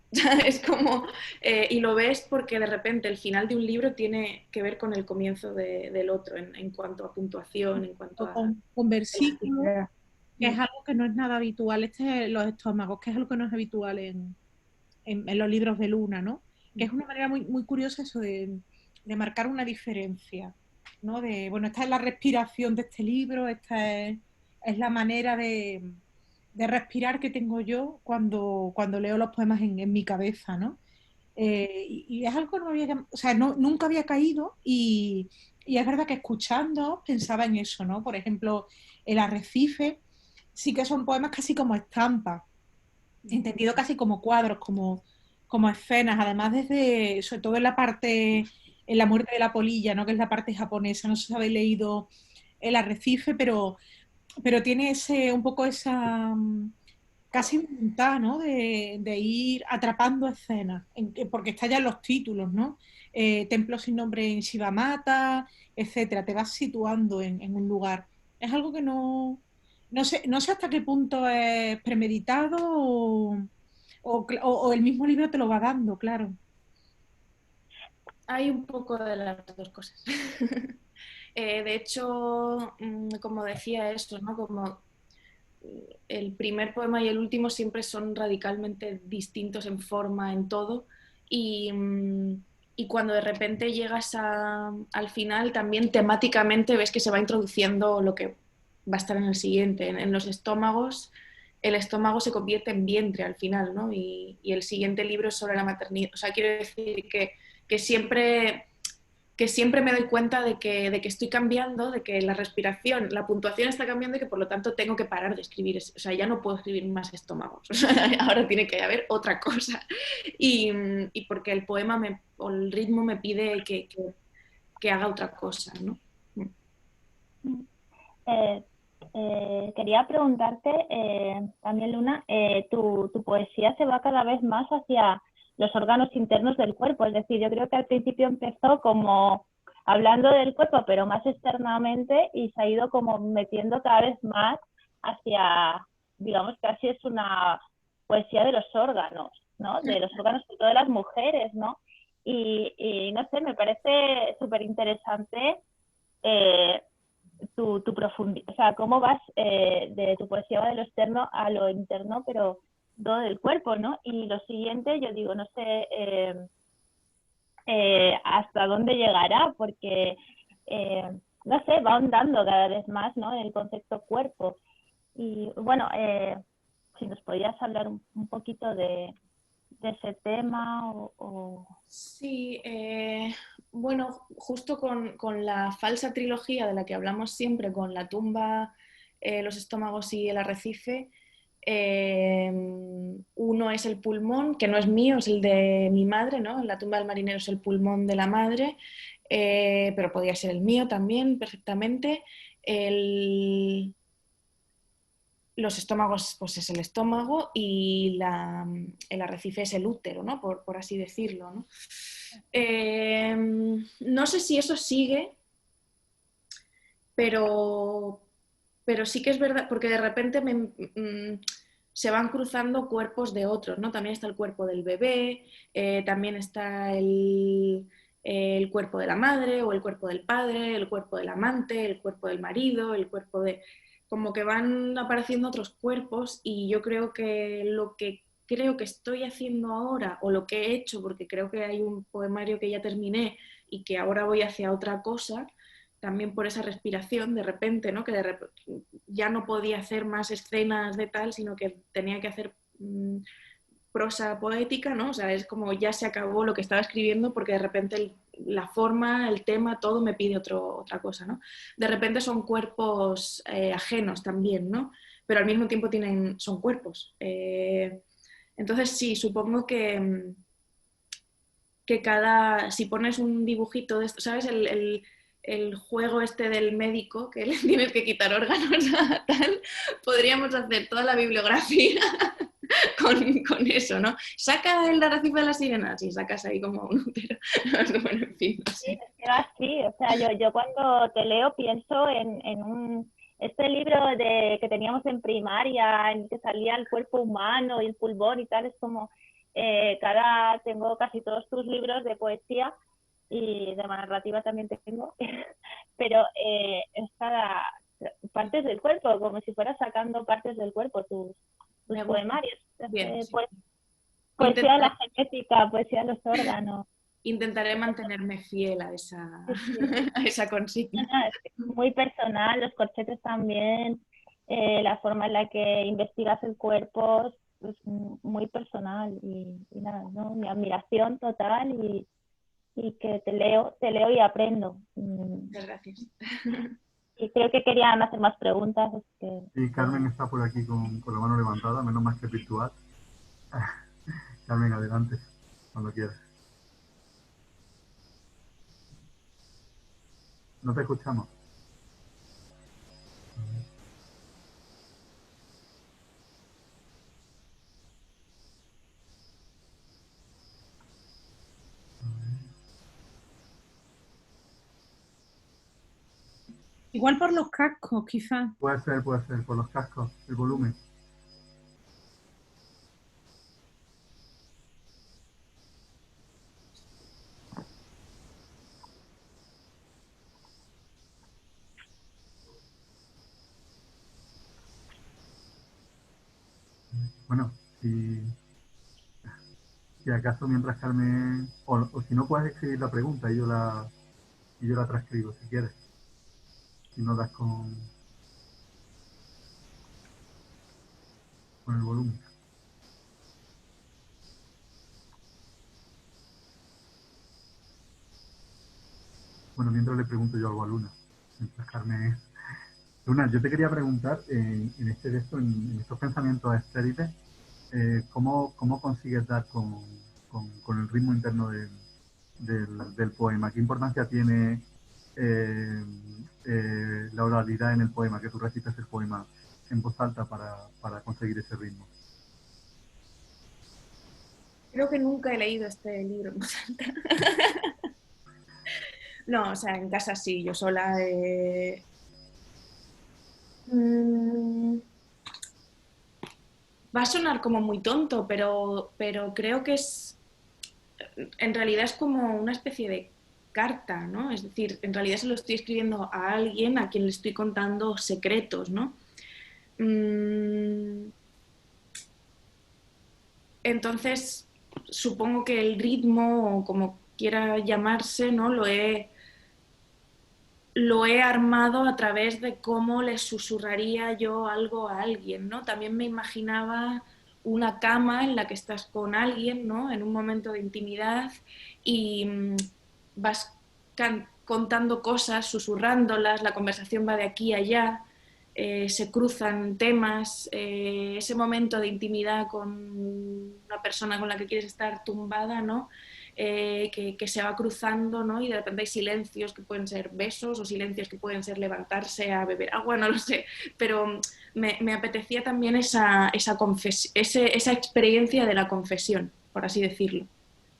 Es como, y lo ves porque de repente el final de un libro tiene que ver con el comienzo del otro, en cuanto a puntuación, en cuanto a Con versículos, elasticidad. que es algo que no es nada habitual. Este es Los Estómagos, que es algo que no es habitual en los libros de Luna, ¿no? Que es una manera muy, muy curiosa eso de marcar una diferencia, ¿no? De, bueno, esta es la respiración de este libro, es la manera de respirar que tengo yo cuando leo los poemas en mi cabeza, ¿no? Y es algo que no había, o sea, nunca había caído y es verdad que escuchando pensaba en eso, ¿no? Por ejemplo, El Arrecife sí que son poemas casi como estampas, entendido casi como cuadros, como escenas, además desde, sobre todo en La muerte de la polilla, ¿no? Que es la parte japonesa, no sé si habéis leído El Arrecife, pero tiene un poco esa casi voluntad, ¿no? De ir atrapando escenas, porque está ya en los títulos, ¿no? Templo sin nombre en Shibamata, etcétera, te vas situando en un lugar. Es algo que no sé hasta qué punto es premeditado o el mismo libro te lo va dando, claro. Hay un poco de las dos cosas. De hecho, como decía esto, ¿no? Como el primer poema y el último siempre son radicalmente distintos en forma, en todo, y, y cuando de repente llegas al final, también temáticamente ves que se va introduciendo lo que va a estar en el siguiente. En los estómagos, el estómago se convierte en vientre al final, ¿no? Y el siguiente libro es sobre la maternidad. O sea, quiero decir que siempre me doy cuenta de que estoy cambiando, de que la respiración, la puntuación está cambiando y que por lo tanto tengo que parar de escribir. O sea, ya no puedo escribir más estómagos. O sea, ahora tiene que haber otra cosa. Y porque el poema o el ritmo me pide que haga otra cosa, ¿no? Quería preguntarte también, Luna, tu poesía se va cada vez más hacia los órganos internos del cuerpo, es decir, yo creo que al principio empezó como hablando del cuerpo, pero más externamente y se ha ido como metiendo cada vez más hacia, digamos que así es una poesía de los órganos, ¿no? De los órganos sobre todo de las mujeres, ¿no? Y no sé, me parece súper interesante tu profundidad, o sea, cómo vas de tu poesía va de lo externo a lo interno, pero todo del cuerpo, ¿no? Y lo siguiente, yo digo, no sé hasta dónde llegará, porque, no sé, va ahondando cada vez más, ¿no? En el concepto cuerpo. Y bueno, si nos podías hablar un poquito de ese tema Sí, bueno, justo con la falsa trilogía de la que hablamos siempre, con la tumba, los estómagos y el arrecife, uno es el pulmón, que no es mío, es el de mi madre, ¿no? En la tumba del marinero es el pulmón de la madre, pero podría ser el mío también perfectamente. Los estómagos, pues es el estómago y el arrecife es el útero, ¿no? Por así decirlo, ¿no? No sé si eso sigue, pero, pero sí que es verdad, porque de repente se van cruzando cuerpos de otros, ¿no? También está el cuerpo del bebé, también está el cuerpo de la madre o el cuerpo del padre, el cuerpo del amante, el cuerpo del marido, el cuerpo de... como que van apareciendo otros cuerpos y yo creo que lo que creo que estoy haciendo ahora, o lo que he hecho, porque creo que hay un poemario que ya terminé y que ahora voy hacia otra cosa, también por esa respiración de repente, ¿no? Que ya no podía hacer más escenas de tal, sino que tenía que hacer prosa poética, ¿no? O sea, es como ya se acabó lo que estaba escribiendo porque de repente la forma, el tema, todo me pide otra cosa, ¿no? De repente son cuerpos ajenos también, ¿no? Pero al mismo tiempo son cuerpos. Entonces sí, supongo que si pones un dibujito de esto, ¿sabes? El juego este del médico que le tienes que quitar órganos a tal, podríamos hacer toda la bibliografía con eso, ¿no? Saca el arrecife de las sirenas y sacas ahí como un útero. Bueno, en fin, no sé. Sí, es que va así, o sea, yo cuando te leo pienso en este libro que teníamos en primaria, en que salía el cuerpo humano y el pulmón y tal, es como, tengo casi todos tus libros de poesía y de narrativa también tengo, pero es cada partes del cuerpo, como si fueras sacando partes del cuerpo tus poemarios. Bien, sí. Poesía de la genética, poesía de los órganos. Intentaré mantenerme fiel a esa consigna. Es muy personal, los corchetes también, la forma en la que investigas el cuerpo es muy personal y nada, ¿no? Mi admiración total y que te leo y aprendo. Muchas gracias. Y creo que querían hacer más preguntas. Y Carmen está por aquí con la mano levantada, menos mal que es virtual. Carmen, adelante, cuando quieras. No te escuchamos. Igual por los cascos, quizás. Puede ser, por los cascos, el volumen. Bueno, si acaso mientras Carmen, o si no puedes escribir la pregunta y yo la transcribo si quieres. Si no das con el volumen. Bueno, mientras le pregunto yo algo a Luna. Mientras Carmen... Luna, yo te quería preguntar, en estos pensamientos estériles, ¿cómo consigues dar con el ritmo interno del poema? ¿Qué importancia tiene la oralidad en el poema, que tú recitas el poema en voz alta para conseguir ese ritmo? Creo que nunca he leído este libro en voz alta. No, o sea, en casa sí, yo sola. Va a sonar como muy tonto, pero creo que en realidad es como una especie de carta, ¿no? Es decir, en realidad se lo estoy escribiendo a alguien a quien le estoy contando secretos, ¿no? Entonces, supongo que el ritmo, o como quiera llamarse, ¿no? Lo he armado a través de cómo le susurraría yo algo a alguien, ¿no? También me imaginaba una cama en la que estás con alguien, ¿no? En un momento de intimidad y vas contando cosas, susurrándolas, la conversación va de aquí a allá, se cruzan temas, ese momento de intimidad con una persona con la que quieres estar tumbada, ¿no? Que se va cruzando, ¿no? Y de repente hay silencios que pueden ser besos o silencios que pueden ser levantarse a beber agua, no lo sé, pero me apetecía también esa experiencia de la confesión, por así decirlo.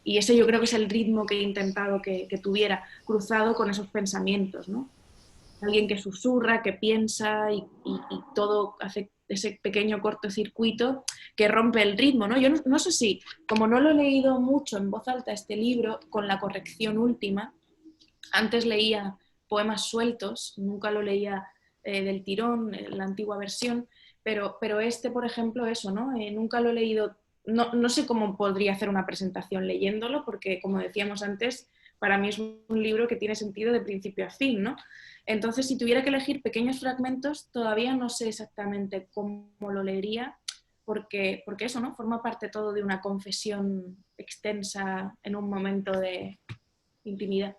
Y ese yo creo que es el ritmo que he intentado que tuviera, cruzado con esos pensamientos, ¿no? Alguien que susurra, que piensa y todo hace ese pequeño cortocircuito que rompe el ritmo, ¿no? Yo no sé si, como no lo he leído mucho en voz alta este libro, con la corrección última, antes leía poemas sueltos, nunca lo leía del tirón, la antigua versión, pero este, por ejemplo, eso, ¿no? Nunca lo he leído, no sé cómo podría hacer una presentación leyéndolo, porque como decíamos antes, para mí es un libro que tiene sentido de principio a fin, ¿no? Entonces, si tuviera que elegir pequeños fragmentos, todavía no sé exactamente cómo lo leería, porque eso, ¿no? Forma parte todo de una confesión extensa en un momento de intimidad.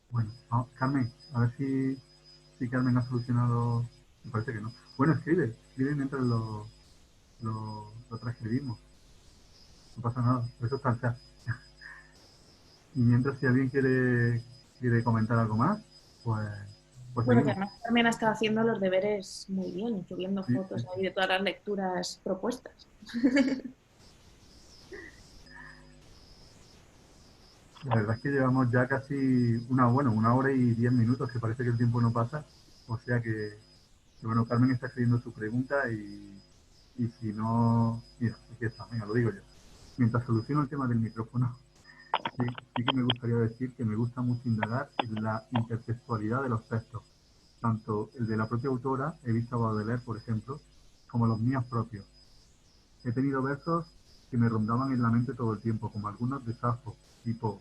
Bueno, Carmen, a ver si Carmen ha solucionado. Me parece que no. Bueno, escribe mientras lo transcribimos. No pasa nada, eso está en chat. Y mientras, si alguien quiere comentar algo más, pues Bueno, que seguimos. además Carmen ha estado haciendo los deberes muy bien, subiendo Sí, fotos sí. ahí de todas las lecturas propuestas. La verdad es que llevamos ya casi una hora y 10 minutos, que parece que el tiempo no pasa. O sea que bueno, Carmen está escribiendo su pregunta y si no, mira, aquí está, venga, lo digo yo. Mientras soluciono el tema del micrófono, sí que me gustaría decir que me gusta mucho indagar en la intertextualidad de los textos, tanto el de la propia autora, Evita Baudelaire, por ejemplo, como los míos propios. He tenido versos que me rondaban en la mente todo el tiempo, como algunos de Safo, tipo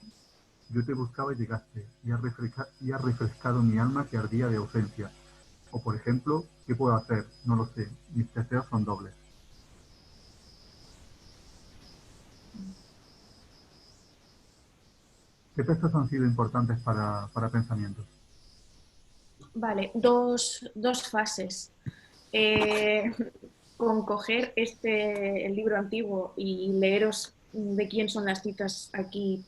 yo te buscaba y llegaste, y has refrescado mi alma que ardía de ausencia. O por ejemplo, ¿qué puedo hacer? No lo sé, mis deseos son dobles. ¿Qué textos han sido importantes para pensamientos? Vale, dos fases. Eh, con coger el libro antiguo y leeros de quién son las citas aquí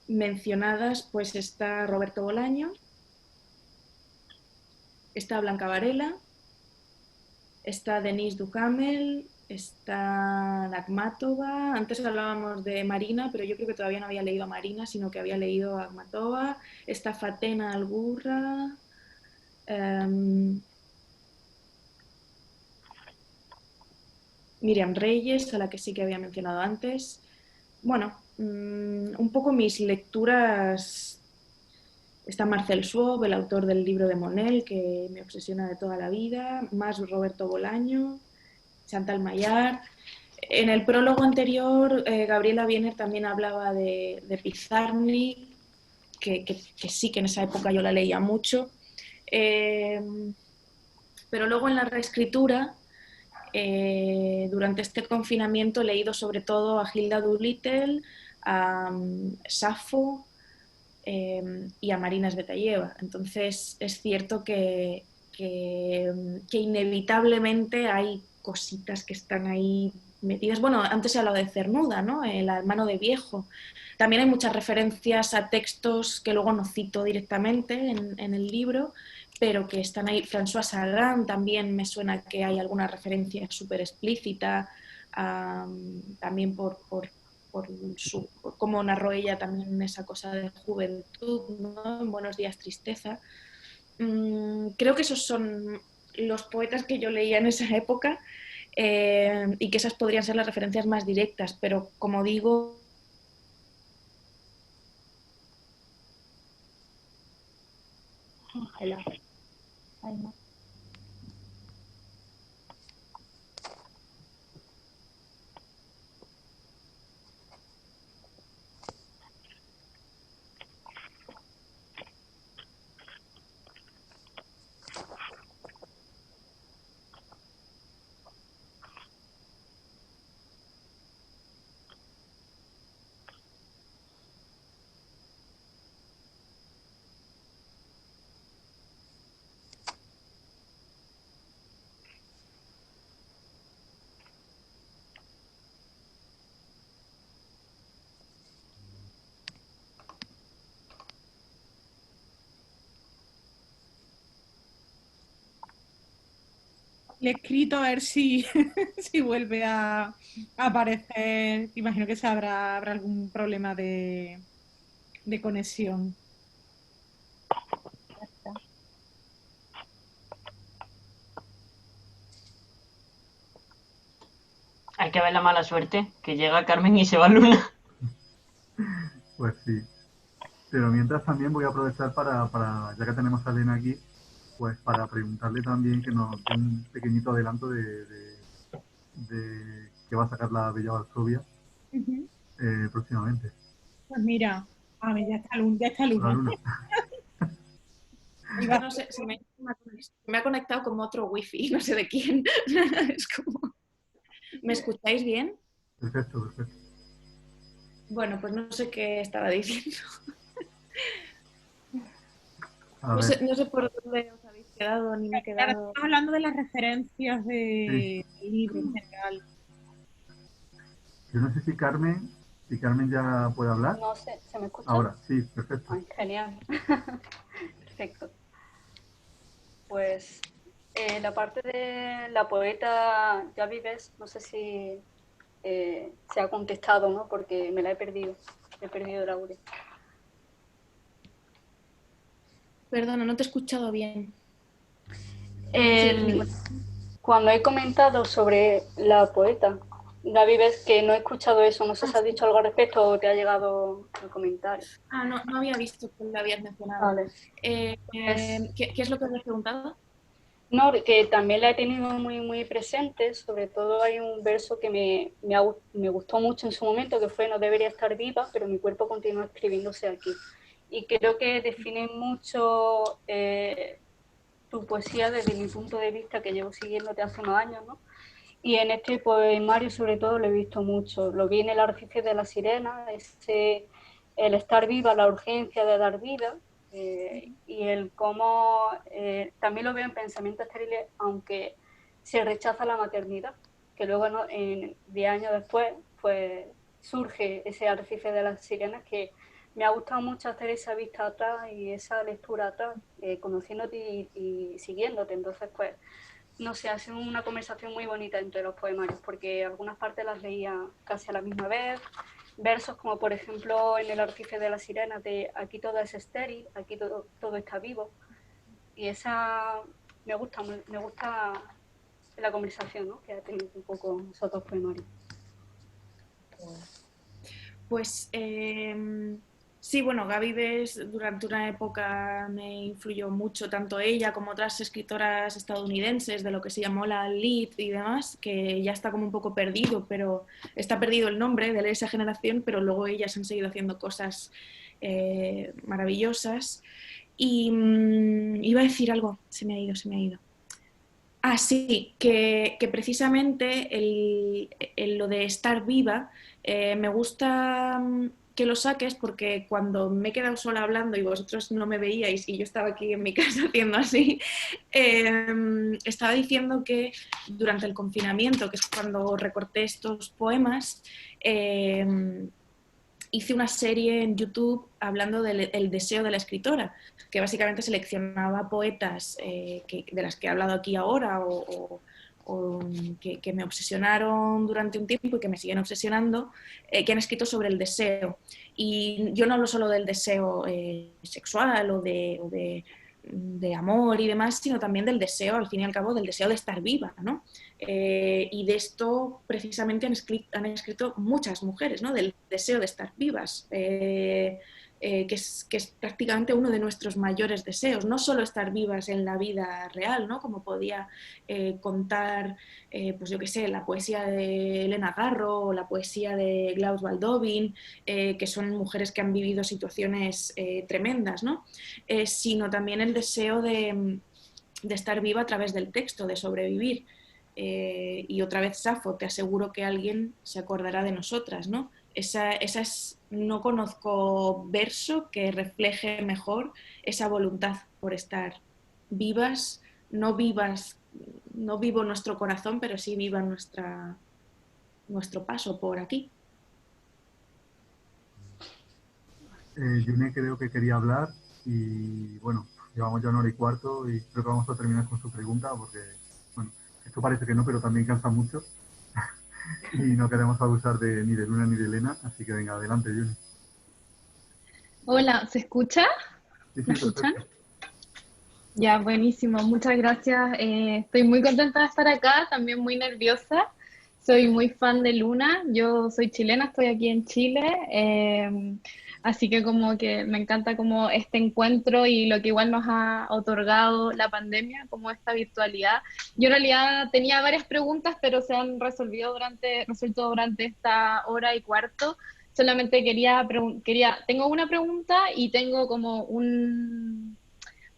mencionadas, pues está Roberto Bolaño, está Blanca Varela, está Denise Duhamel, está Akhmatova. Antes hablábamos de Marina, pero yo creo que todavía no había leído a Marina, sino que había leído a Akhmatova. Está Fatena Algurra. Miriam Reyes, a la que sí que había mencionado antes. Bueno, un poco mis lecturas. Está Marcel Schwob, el autor del libro de Monel, que me obsesiona de toda la vida, más Roberto Bolaño, Chantal Maillard. En el prólogo anterior, Gabriela Wiener también hablaba de Pizarnik, que sí que en esa época yo la leía mucho. Pero luego en la reescritura, durante este confinamiento, he leído sobre todo a Hilda Doolittle, a Safo, y a Marina Svetaeva. Entonces es cierto que inevitablemente hay cositas que están ahí metidas. Bueno, antes he hablado de Cernuda, ¿no? La hermano de Viejo. También hay muchas referencias a textos que luego no cito directamente en el libro, pero que están ahí. François Sagan también me suena que hay alguna referencia súper explícita, también por cómo narró ella también esa cosa de juventud, ¿no? En Buenos días, tristeza. Creo que esos son los poetas que yo leía en esa época, y que esas podrían ser las referencias más directas, pero como digo... Hello. Ay, no. Le he escrito a ver si, si vuelve a aparecer. Imagino que habrá algún problema de conexión. Ya está. Hay que ver la mala suerte, que llega Carmen y se va Luna. Pues sí. Pero mientras también voy a aprovechar ya que tenemos a Elena aquí, pues para preguntarle también que nos dé un pequeñito adelanto de que va a sacar la Bella Varsovia Ujú. próximamente. Pues mira, a ver, ya está Por la Luna. luna. Iba a No sé, me ha conectado como otro wifi, no sé de quién. Es como... ¿Me escucháis bien? Perfecto, perfecto. Bueno, pues no sé qué estaba diciendo. A No ver, sé, no sé por dónde os habéis quedado, ni me he Ahora quedado... estamos hablando de las referencias sí, del libro en general. yo no sé si Carmen ya puede hablar. No sé, ¿se me escucha? Ahora, sí, perfecto. Ay, genial. Perfecto. Pues la parte de la poeta Ya Vives, no sé si se ha contestado, ¿no? Porque me la he perdido. He perdido el audio. Perdona, no te he escuchado bien. Sí, El- Cuando he comentado sobre la poeta Ya Vives, que no he escuchado eso, no sé si has dicho algo al respecto o te ha llegado el comentario. no, no había visto que lo habías mencionado. Vale. Pues ¿Qué es lo que habías preguntado? no, que también la he tenido muy, muy presente, sobre todo hay un verso que me gustó mucho en su momento, que fue "No debería estar viva, pero mi cuerpo continúa escribiéndose aquí". Y creo que define mucho tu poesía desde mi punto de vista, que llevo siguiéndote hace unos años, ¿no? Y en este poemario sobre todo lo he visto mucho. Lo vi en El arrecife de la sirena, el estar viva, la urgencia de dar vida, y el cómo también lo veo en Pensamientos estériles, aunque se rechaza la maternidad, que luego ¿no? 10 años después pues surge ese arrecife de las sirenas, que me ha gustado mucho hacer esa vista atrás y esa lectura atrás, conociéndote y siguiéndote. Entonces pues no sé, ha sido una conversación muy bonita entre los poemarios, porque algunas partes las leía casi a la misma vez, versos como por ejemplo en El arrecife de las sirenas de "Aquí todo es estéril, aquí todo está vivo", y esa me gusta la conversación, ¿no? Que ha tenido un poco esos dos poemarios. Pues sí, bueno, Gaby Bes durante una época me influyó mucho, tanto ella como otras escritoras estadounidenses de lo que se llamó la Lit y demás, que ya está como un poco perdido, pero está perdido el nombre de esa generación, pero luego ellas han seguido haciendo cosas maravillosas. Y iba a decir algo, se me ha ido. Ah, sí, que precisamente lo de estar viva me gusta que lo saques porque cuando me he quedado sola hablando y vosotros no me veíais y yo estaba aquí en mi casa haciendo así, estaba diciendo que durante el confinamiento, que es cuando recorté estos poemas, hice una serie en YouTube hablando del deseo de la escritora, que básicamente seleccionaba poetas de las que he hablado aquí ahora o que me obsesionaron durante un tiempo y que me siguen obsesionando, que han escrito sobre el deseo. Y yo no hablo solo del deseo sexual o de amor y demás, sino también del deseo, al fin y al cabo, del deseo de estar viva, ¿no? Y de esto precisamente han escrito muchas mujeres, ¿no? Del deseo de estar vivas, que es prácticamente uno de nuestros mayores deseos, no solo estar vivas en la vida real, ¿no? Como podía contar, pues yo qué sé, la poesía de Elena Garro o la poesía de Klaus Baldovin, que son mujeres que han vivido situaciones tremendas, ¿no? Sino también el deseo de estar viva a través del texto, de sobrevivir. Y otra vez Safo, te aseguro que alguien se acordará de nosotras, ¿no? Esa es, no conozco verso que refleje mejor esa voluntad por estar vivas, no vivo nuestro corazón, pero sí viva nuestro paso por aquí. Yune creo que quería hablar y bueno, llevamos ya 1 hora y cuarto y creo que vamos a terminar con su pregunta porque, bueno, esto parece que no, pero también cansa mucho y no queremos abusar ni de Luna ni de Elena, así que venga, adelante, Yune. Hola, ¿se escucha? Sí, ¿Me sí, escuchan? perfecto. Ya, buenísimo, muchas gracias. Estoy muy contenta de estar acá, también muy nerviosa. Soy muy fan de Luna, yo soy chilena, estoy aquí en Chile. Así que como que me encanta como este encuentro y lo que igual nos ha otorgado la pandemia, como esta virtualidad. Yo en realidad tenía varias preguntas, pero se han resuelto durante esta hora y cuarto. Solamente tengo una pregunta y tengo como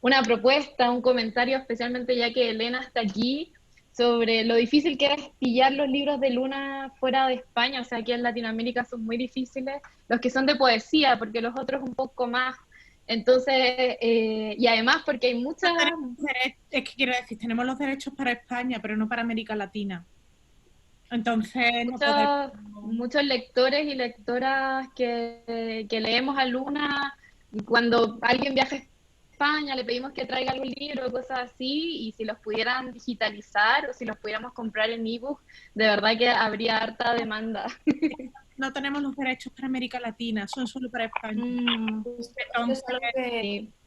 una propuesta, un comentario, especialmente ya que Elena está aquí, sobre lo difícil que es pillar los libros de Luna fuera de España. O sea, aquí en Latinoamérica son muy difíciles los que son de poesía, porque los otros un poco más. Entonces, y además porque hay muchas... Es que quiero decir, tenemos los derechos para España, pero no para América Latina. Entonces, no podemos... muchos lectores y lectoras que leemos a Luna, cuando alguien viaja a España, le pedimos que traiga algún libro, cosas así, y si los pudieran digitalizar o si los pudiéramos comprar en ebook, de verdad que habría harta demanda. No tenemos los derechos para América Latina, son solo para España.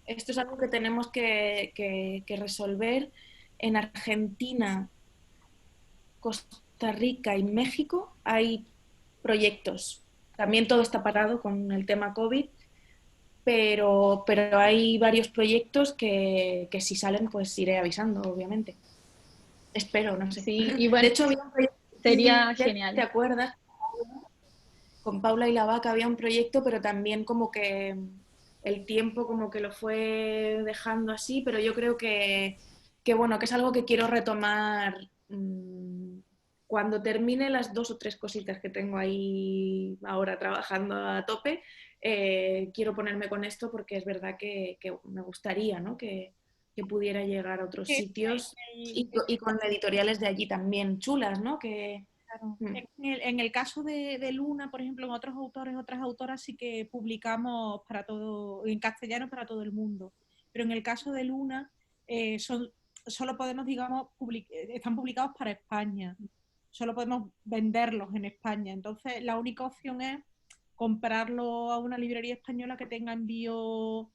Esto es algo que tenemos que resolver. En Argentina, Costa Rica y México hay proyectos. También todo está parado con el tema COVID, pero hay varios proyectos que si salen, pues iré avisando, obviamente. Espero, no sé. Sí, y bueno, de hecho, había un proyecto, sería genial. ¿te acuerdas? Con Paula y la Vaca había un proyecto, pero también como que el tiempo como que lo fue dejando así, pero yo creo bueno, que es algo que quiero retomar cuando termine las 2 o 3 cositas que tengo ahí ahora trabajando a tope. Quiero ponerme con esto porque es verdad que me gustaría, ¿no? que pudiera llegar a otros sitios y con editoriales de allí también chulas, ¿no? Claro. En el caso de Luna, por ejemplo, en otros autores, otras autoras sí que publicamos para todo, en castellano para todo el mundo. Pero en el caso de Luna, solo podemos, digamos, están publicados para España. Solo podemos venderlos en España. Entonces, la única opción es comprarlo a una librería española que tenga envío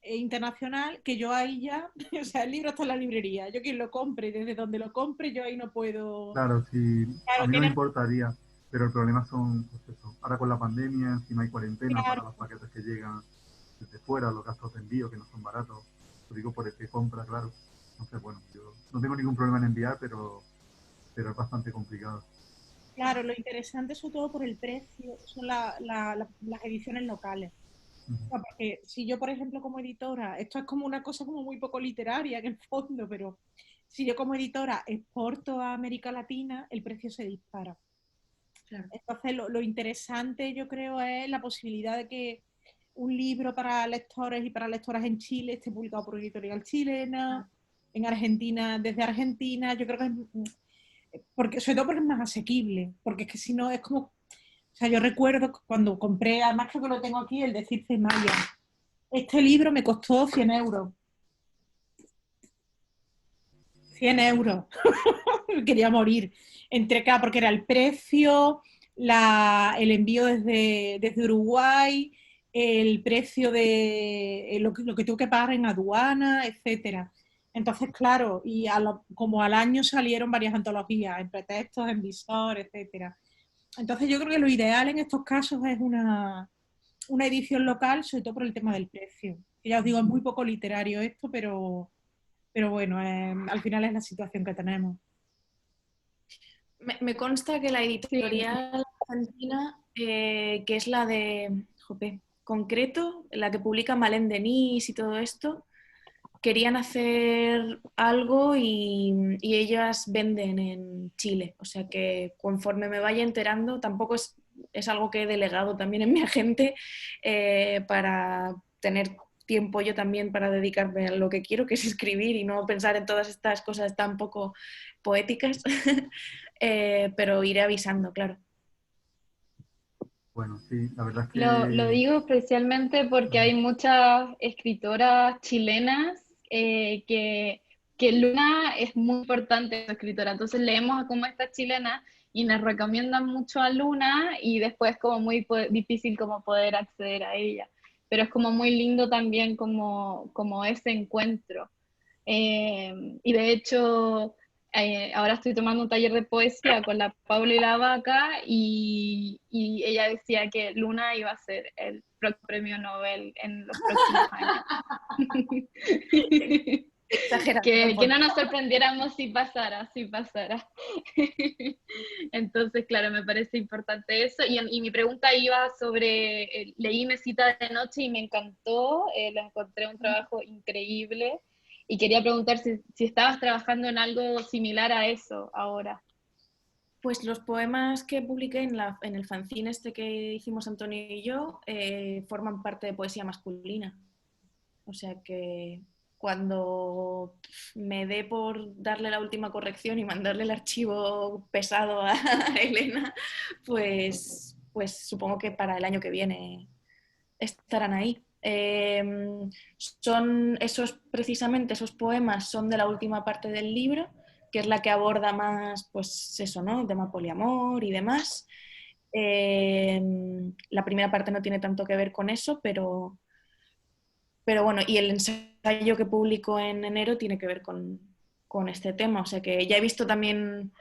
internacional, que yo ahí ya, o sea, el libro está en la librería, yo quien lo compre, desde donde lo compre, yo ahí no puedo... Claro, sí, Claro, a mí no me importaría, pero el problema son, pues eso, ahora con la pandemia, encima hay cuarentena para los paquetes que llegan desde fuera, los gastos de envío que no son baratos, lo digo por el que compra, claro. Entonces, bueno, yo no tengo ningún problema en enviar, pero es bastante complicado. Claro, lo interesante, sobre todo por el precio, son las ediciones locales. O sea, porque si yo, por ejemplo, como editora, esto es como una cosa como muy poco literaria en el fondo, pero si yo como editora exporto a América Latina, el precio se dispara. Claro. Entonces, lo interesante, yo creo, es la posibilidad de que un libro para lectores y para lectoras en Chile esté publicado por editorial chilena, en Argentina, desde Argentina. Yo creo que es, sobre todo porque es más asequible, porque es que si no es como... O sea, yo recuerdo cuando compré, además creo que lo tengo aquí, el de Circe Maya. Este libro me costó 100 euros. 100 euros. Quería morir. Porque era el precio, el envío desde Uruguay, el precio de lo que tuve que pagar en aduana, etcétera. Entonces, claro, y como al año salieron varias antologías, en pretextos, en visor, etcétera. Entonces yo creo que lo ideal en estos casos es una edición local, sobre todo por el tema del precio. Ya os digo, es muy poco literario esto, pero bueno, al final es la situación que tenemos. Me consta que la editorial argentina, que es la de Concreto, la que publica Malén Denis y todo esto, querían hacer algo y ellas venden en Chile. O sea que conforme me vaya enterando, tampoco es algo que he delegado también en mi agente para tener tiempo yo también para dedicarme a lo que quiero, que es escribir y no pensar en todas estas cosas tan poco poéticas. Pero iré avisando, claro. Bueno, sí, la verdad es que... Lo digo especialmente porque hay muchas escritoras chilenas que Luna es muy importante su escritora, entonces leemos a como esta chilena y nos recomiendan mucho a Luna y después como muy difícil como poder acceder a ella, pero es como muy lindo también como ese encuentro. Y de hecho... ahora estoy tomando un taller de poesía con la Paula y la Vaca y ella decía que Luna iba a ser premio Nobel en los próximos años. Exagerado. Que no nos sorprendiéramos si pasara, si pasara. Entonces, claro, me parece importante eso. Y mi pregunta iba sobre, leí Mesita de Noche y me encantó, lo encontré un trabajo increíble. Y quería preguntar si estabas trabajando en algo similar a eso ahora. Pues los poemas que publiqué en el fanzine este que hicimos Antonio y yo forman parte de poesía masculina. O sea que cuando me dé por darle la última corrección y mandarle el archivo pesado a Elena, pues supongo que para el año que viene estarán ahí. Son precisamente esos poemas son de la última parte del libro, que es la que aborda más, pues eso, ¿no? El tema poliamor y demás. La primera parte no tiene tanto que ver con eso, pero bueno, y el ensayo que publico en enero tiene que ver con este tema. O sea que ya he visto también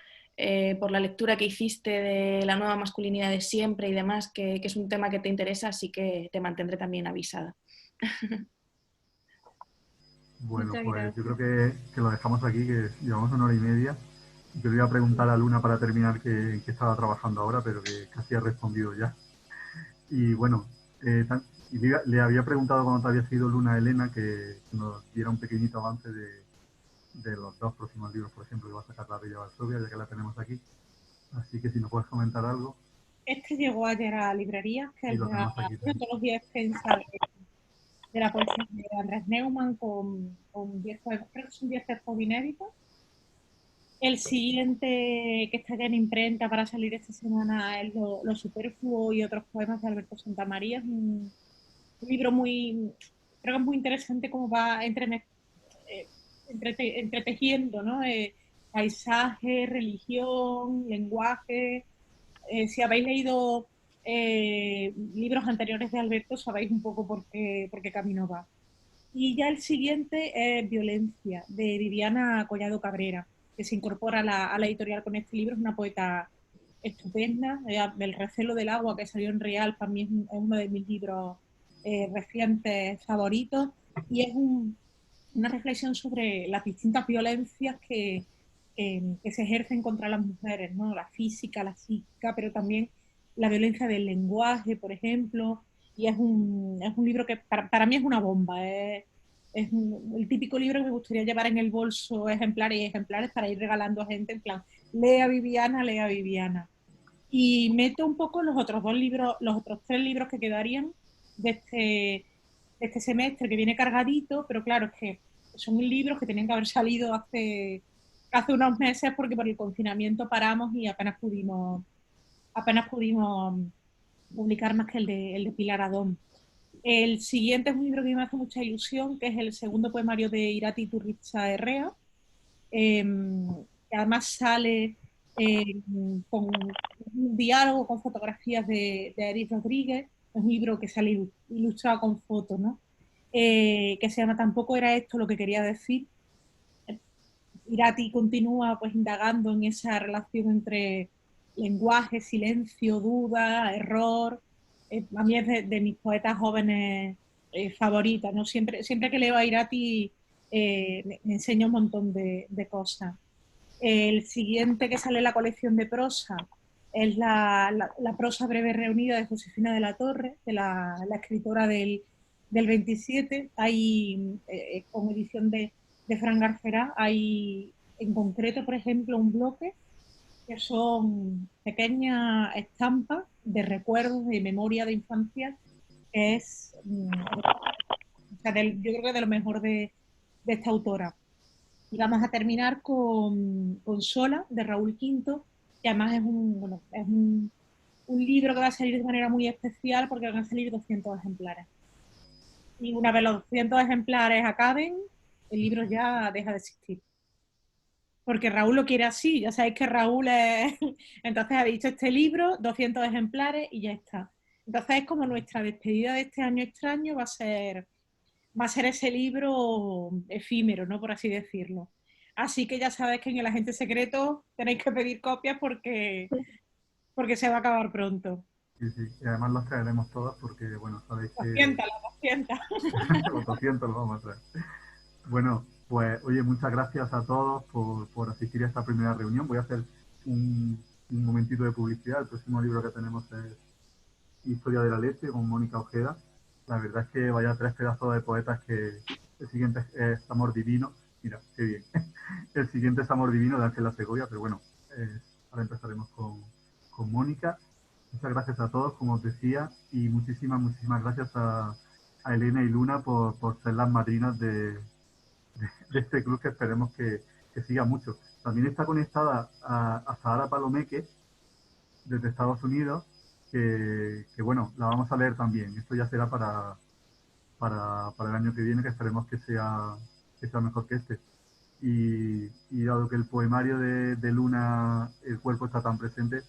por la lectura que hiciste de la nueva masculinidad de siempre y demás, que es un tema que te interesa, así que te mantendré también avisada. Bueno, Muchas pues yo gracias. creo que lo dejamos aquí, que llevamos 1 hora y media. Yo le iba a preguntar a Luna para terminar que estaba trabajando ahora, pero que casi ha respondido ya. Y bueno, y le había preguntado cuando te había sido Luna a Elena que nos diera un pequeñito avance de los 2 próximos libros, por ejemplo, que va a sacar La Bella Varsovia, ya que la tenemos aquí. Así que si nos puedes comentar algo, Este llegó ayer a librerías, que y es lo la tenemos aquí también. antología extensa de la poesía de Andrés Neumann con 10 poemas, creo que son 10 textos inéditos. El siguiente que está ya en imprenta para salir esta semana es Lo Superfluo y otros poemas de Alberto Santamaría. Es un libro creo que es muy interesante cómo va entretejiendo, ¿no? Paisaje, religión, lenguaje. Si habéis leído libros anteriores de Alberto, sabéis un poco por qué camino va. Y ya el siguiente es Violencia, de Viviana Collado Cabrera, que se incorpora a la editorial con este libro. Es una poeta estupenda. El recelo del agua, que salió en Real, para mí es uno de mis libros recientes favoritos. Y es una reflexión sobre las distintas violencias que se ejercen contra las mujeres, ¿no? La física, la psíquica, pero también la violencia del lenguaje, por ejemplo. Y es un libro que para mí es una bomba. El típico libro que me gustaría llevar en el bolso, ejemplares y ejemplares, para ir regalando a gente en plan, lea Viviana, lea Viviana. Y meto un poco los otros 2 libros, los otros 3 libros que quedarían de este semestre, que viene cargadito, pero claro, es que son libros que tenían que haber salido hace unos meses, porque por el confinamiento paramos y apenas pudimos publicar más que el de Pilar Adón. El siguiente es un libro que me hace mucha ilusión, que es el segundo poemario de Irati Turritza Herrea, que además sale con un diálogo con fotografías de Eris Rodríguez. Es un libro que sale ilustrado con fotos, ¿no? Que se llama Tampoco era esto lo que quería decir. Irati continúa pues indagando en esa relación entre lenguaje, silencio, duda, error. A mí es de mis poetas jóvenes favoritas, ¿no? Siempre que leo a Irati me enseña un montón de cosas. El siguiente que sale en la colección de prosa es la prosa breve reunida de Josefina de la Torre, de la escritora del 27. Hay, con edición de Fran Garcerá, hay en concreto, por ejemplo, un bloque que son pequeñas estampas de recuerdos, de memoria de infancia, que es, o sea, yo creo que de lo mejor de esta autora. Y vamos a terminar con Sola, de Raúl Quinto, que además es un libro que va a salir de manera muy especial, porque van a salir 200 ejemplares. Y una vez los 200 ejemplares acaben, el libro ya deja de existir. Porque Raúl lo quiere así, ya sabéis que Raúl es... Entonces ha dicho este libro, 200 ejemplares y ya está. Entonces es como nuestra despedida de este año extraño, va a ser ese libro efímero, ¿no? Por así decirlo. Así que ya sabéis que en el Agente Secreto tenéis que pedir copias porque se va a acabar pronto. Sí, sí. Y además las traeremos todas porque, bueno, sabéis que 200, las 200. los 200 los vamos a traer. Bueno, pues oye, muchas gracias a todos por asistir a esta primera reunión. Voy a hacer un momentito de publicidad. El próximo libro que tenemos es Historia de la leche con Mónica Ojeda. La verdad es que vaya 3 pedazos de poetas que el siguiente es Amor Divino. Mira, qué bien. El siguiente es Amor Divino de Ángela Segovia, pero bueno, ahora empezaremos con Mónica. Muchas gracias a todos, como os decía, y muchísimas gracias a Elena y Luna por ser las madrinas de este club que esperemos que siga mucho. También está conectada a Sahara Palomeque desde Estados Unidos, que bueno, la vamos a leer también. Esto ya será para el año que viene, que esperemos que sea mejor que este. Y dado que el poemario de Luna, El cuerpo está tan presente,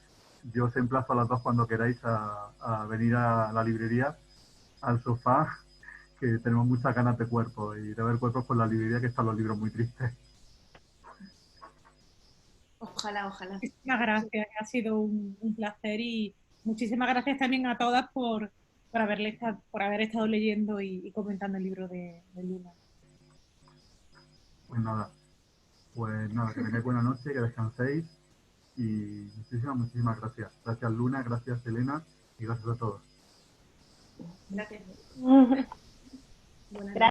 yo os emplazo a las dos cuando queráis a venir a la librería, al sofá, que tenemos muchas ganas de cuerpo y de ver cuerpos por la librería, que están los libros muy tristes. Ojalá, ojalá. Muchísimas gracias, ha sido un placer y muchísimas gracias también a todas por haber estado leyendo y comentando el libro de Luna. Pues nada, que tengáis buena noche, que descanséis y muchísimas gracias. Gracias Luna, gracias Elena y gracias a todos. Gracias. Gracias. Buenas noches.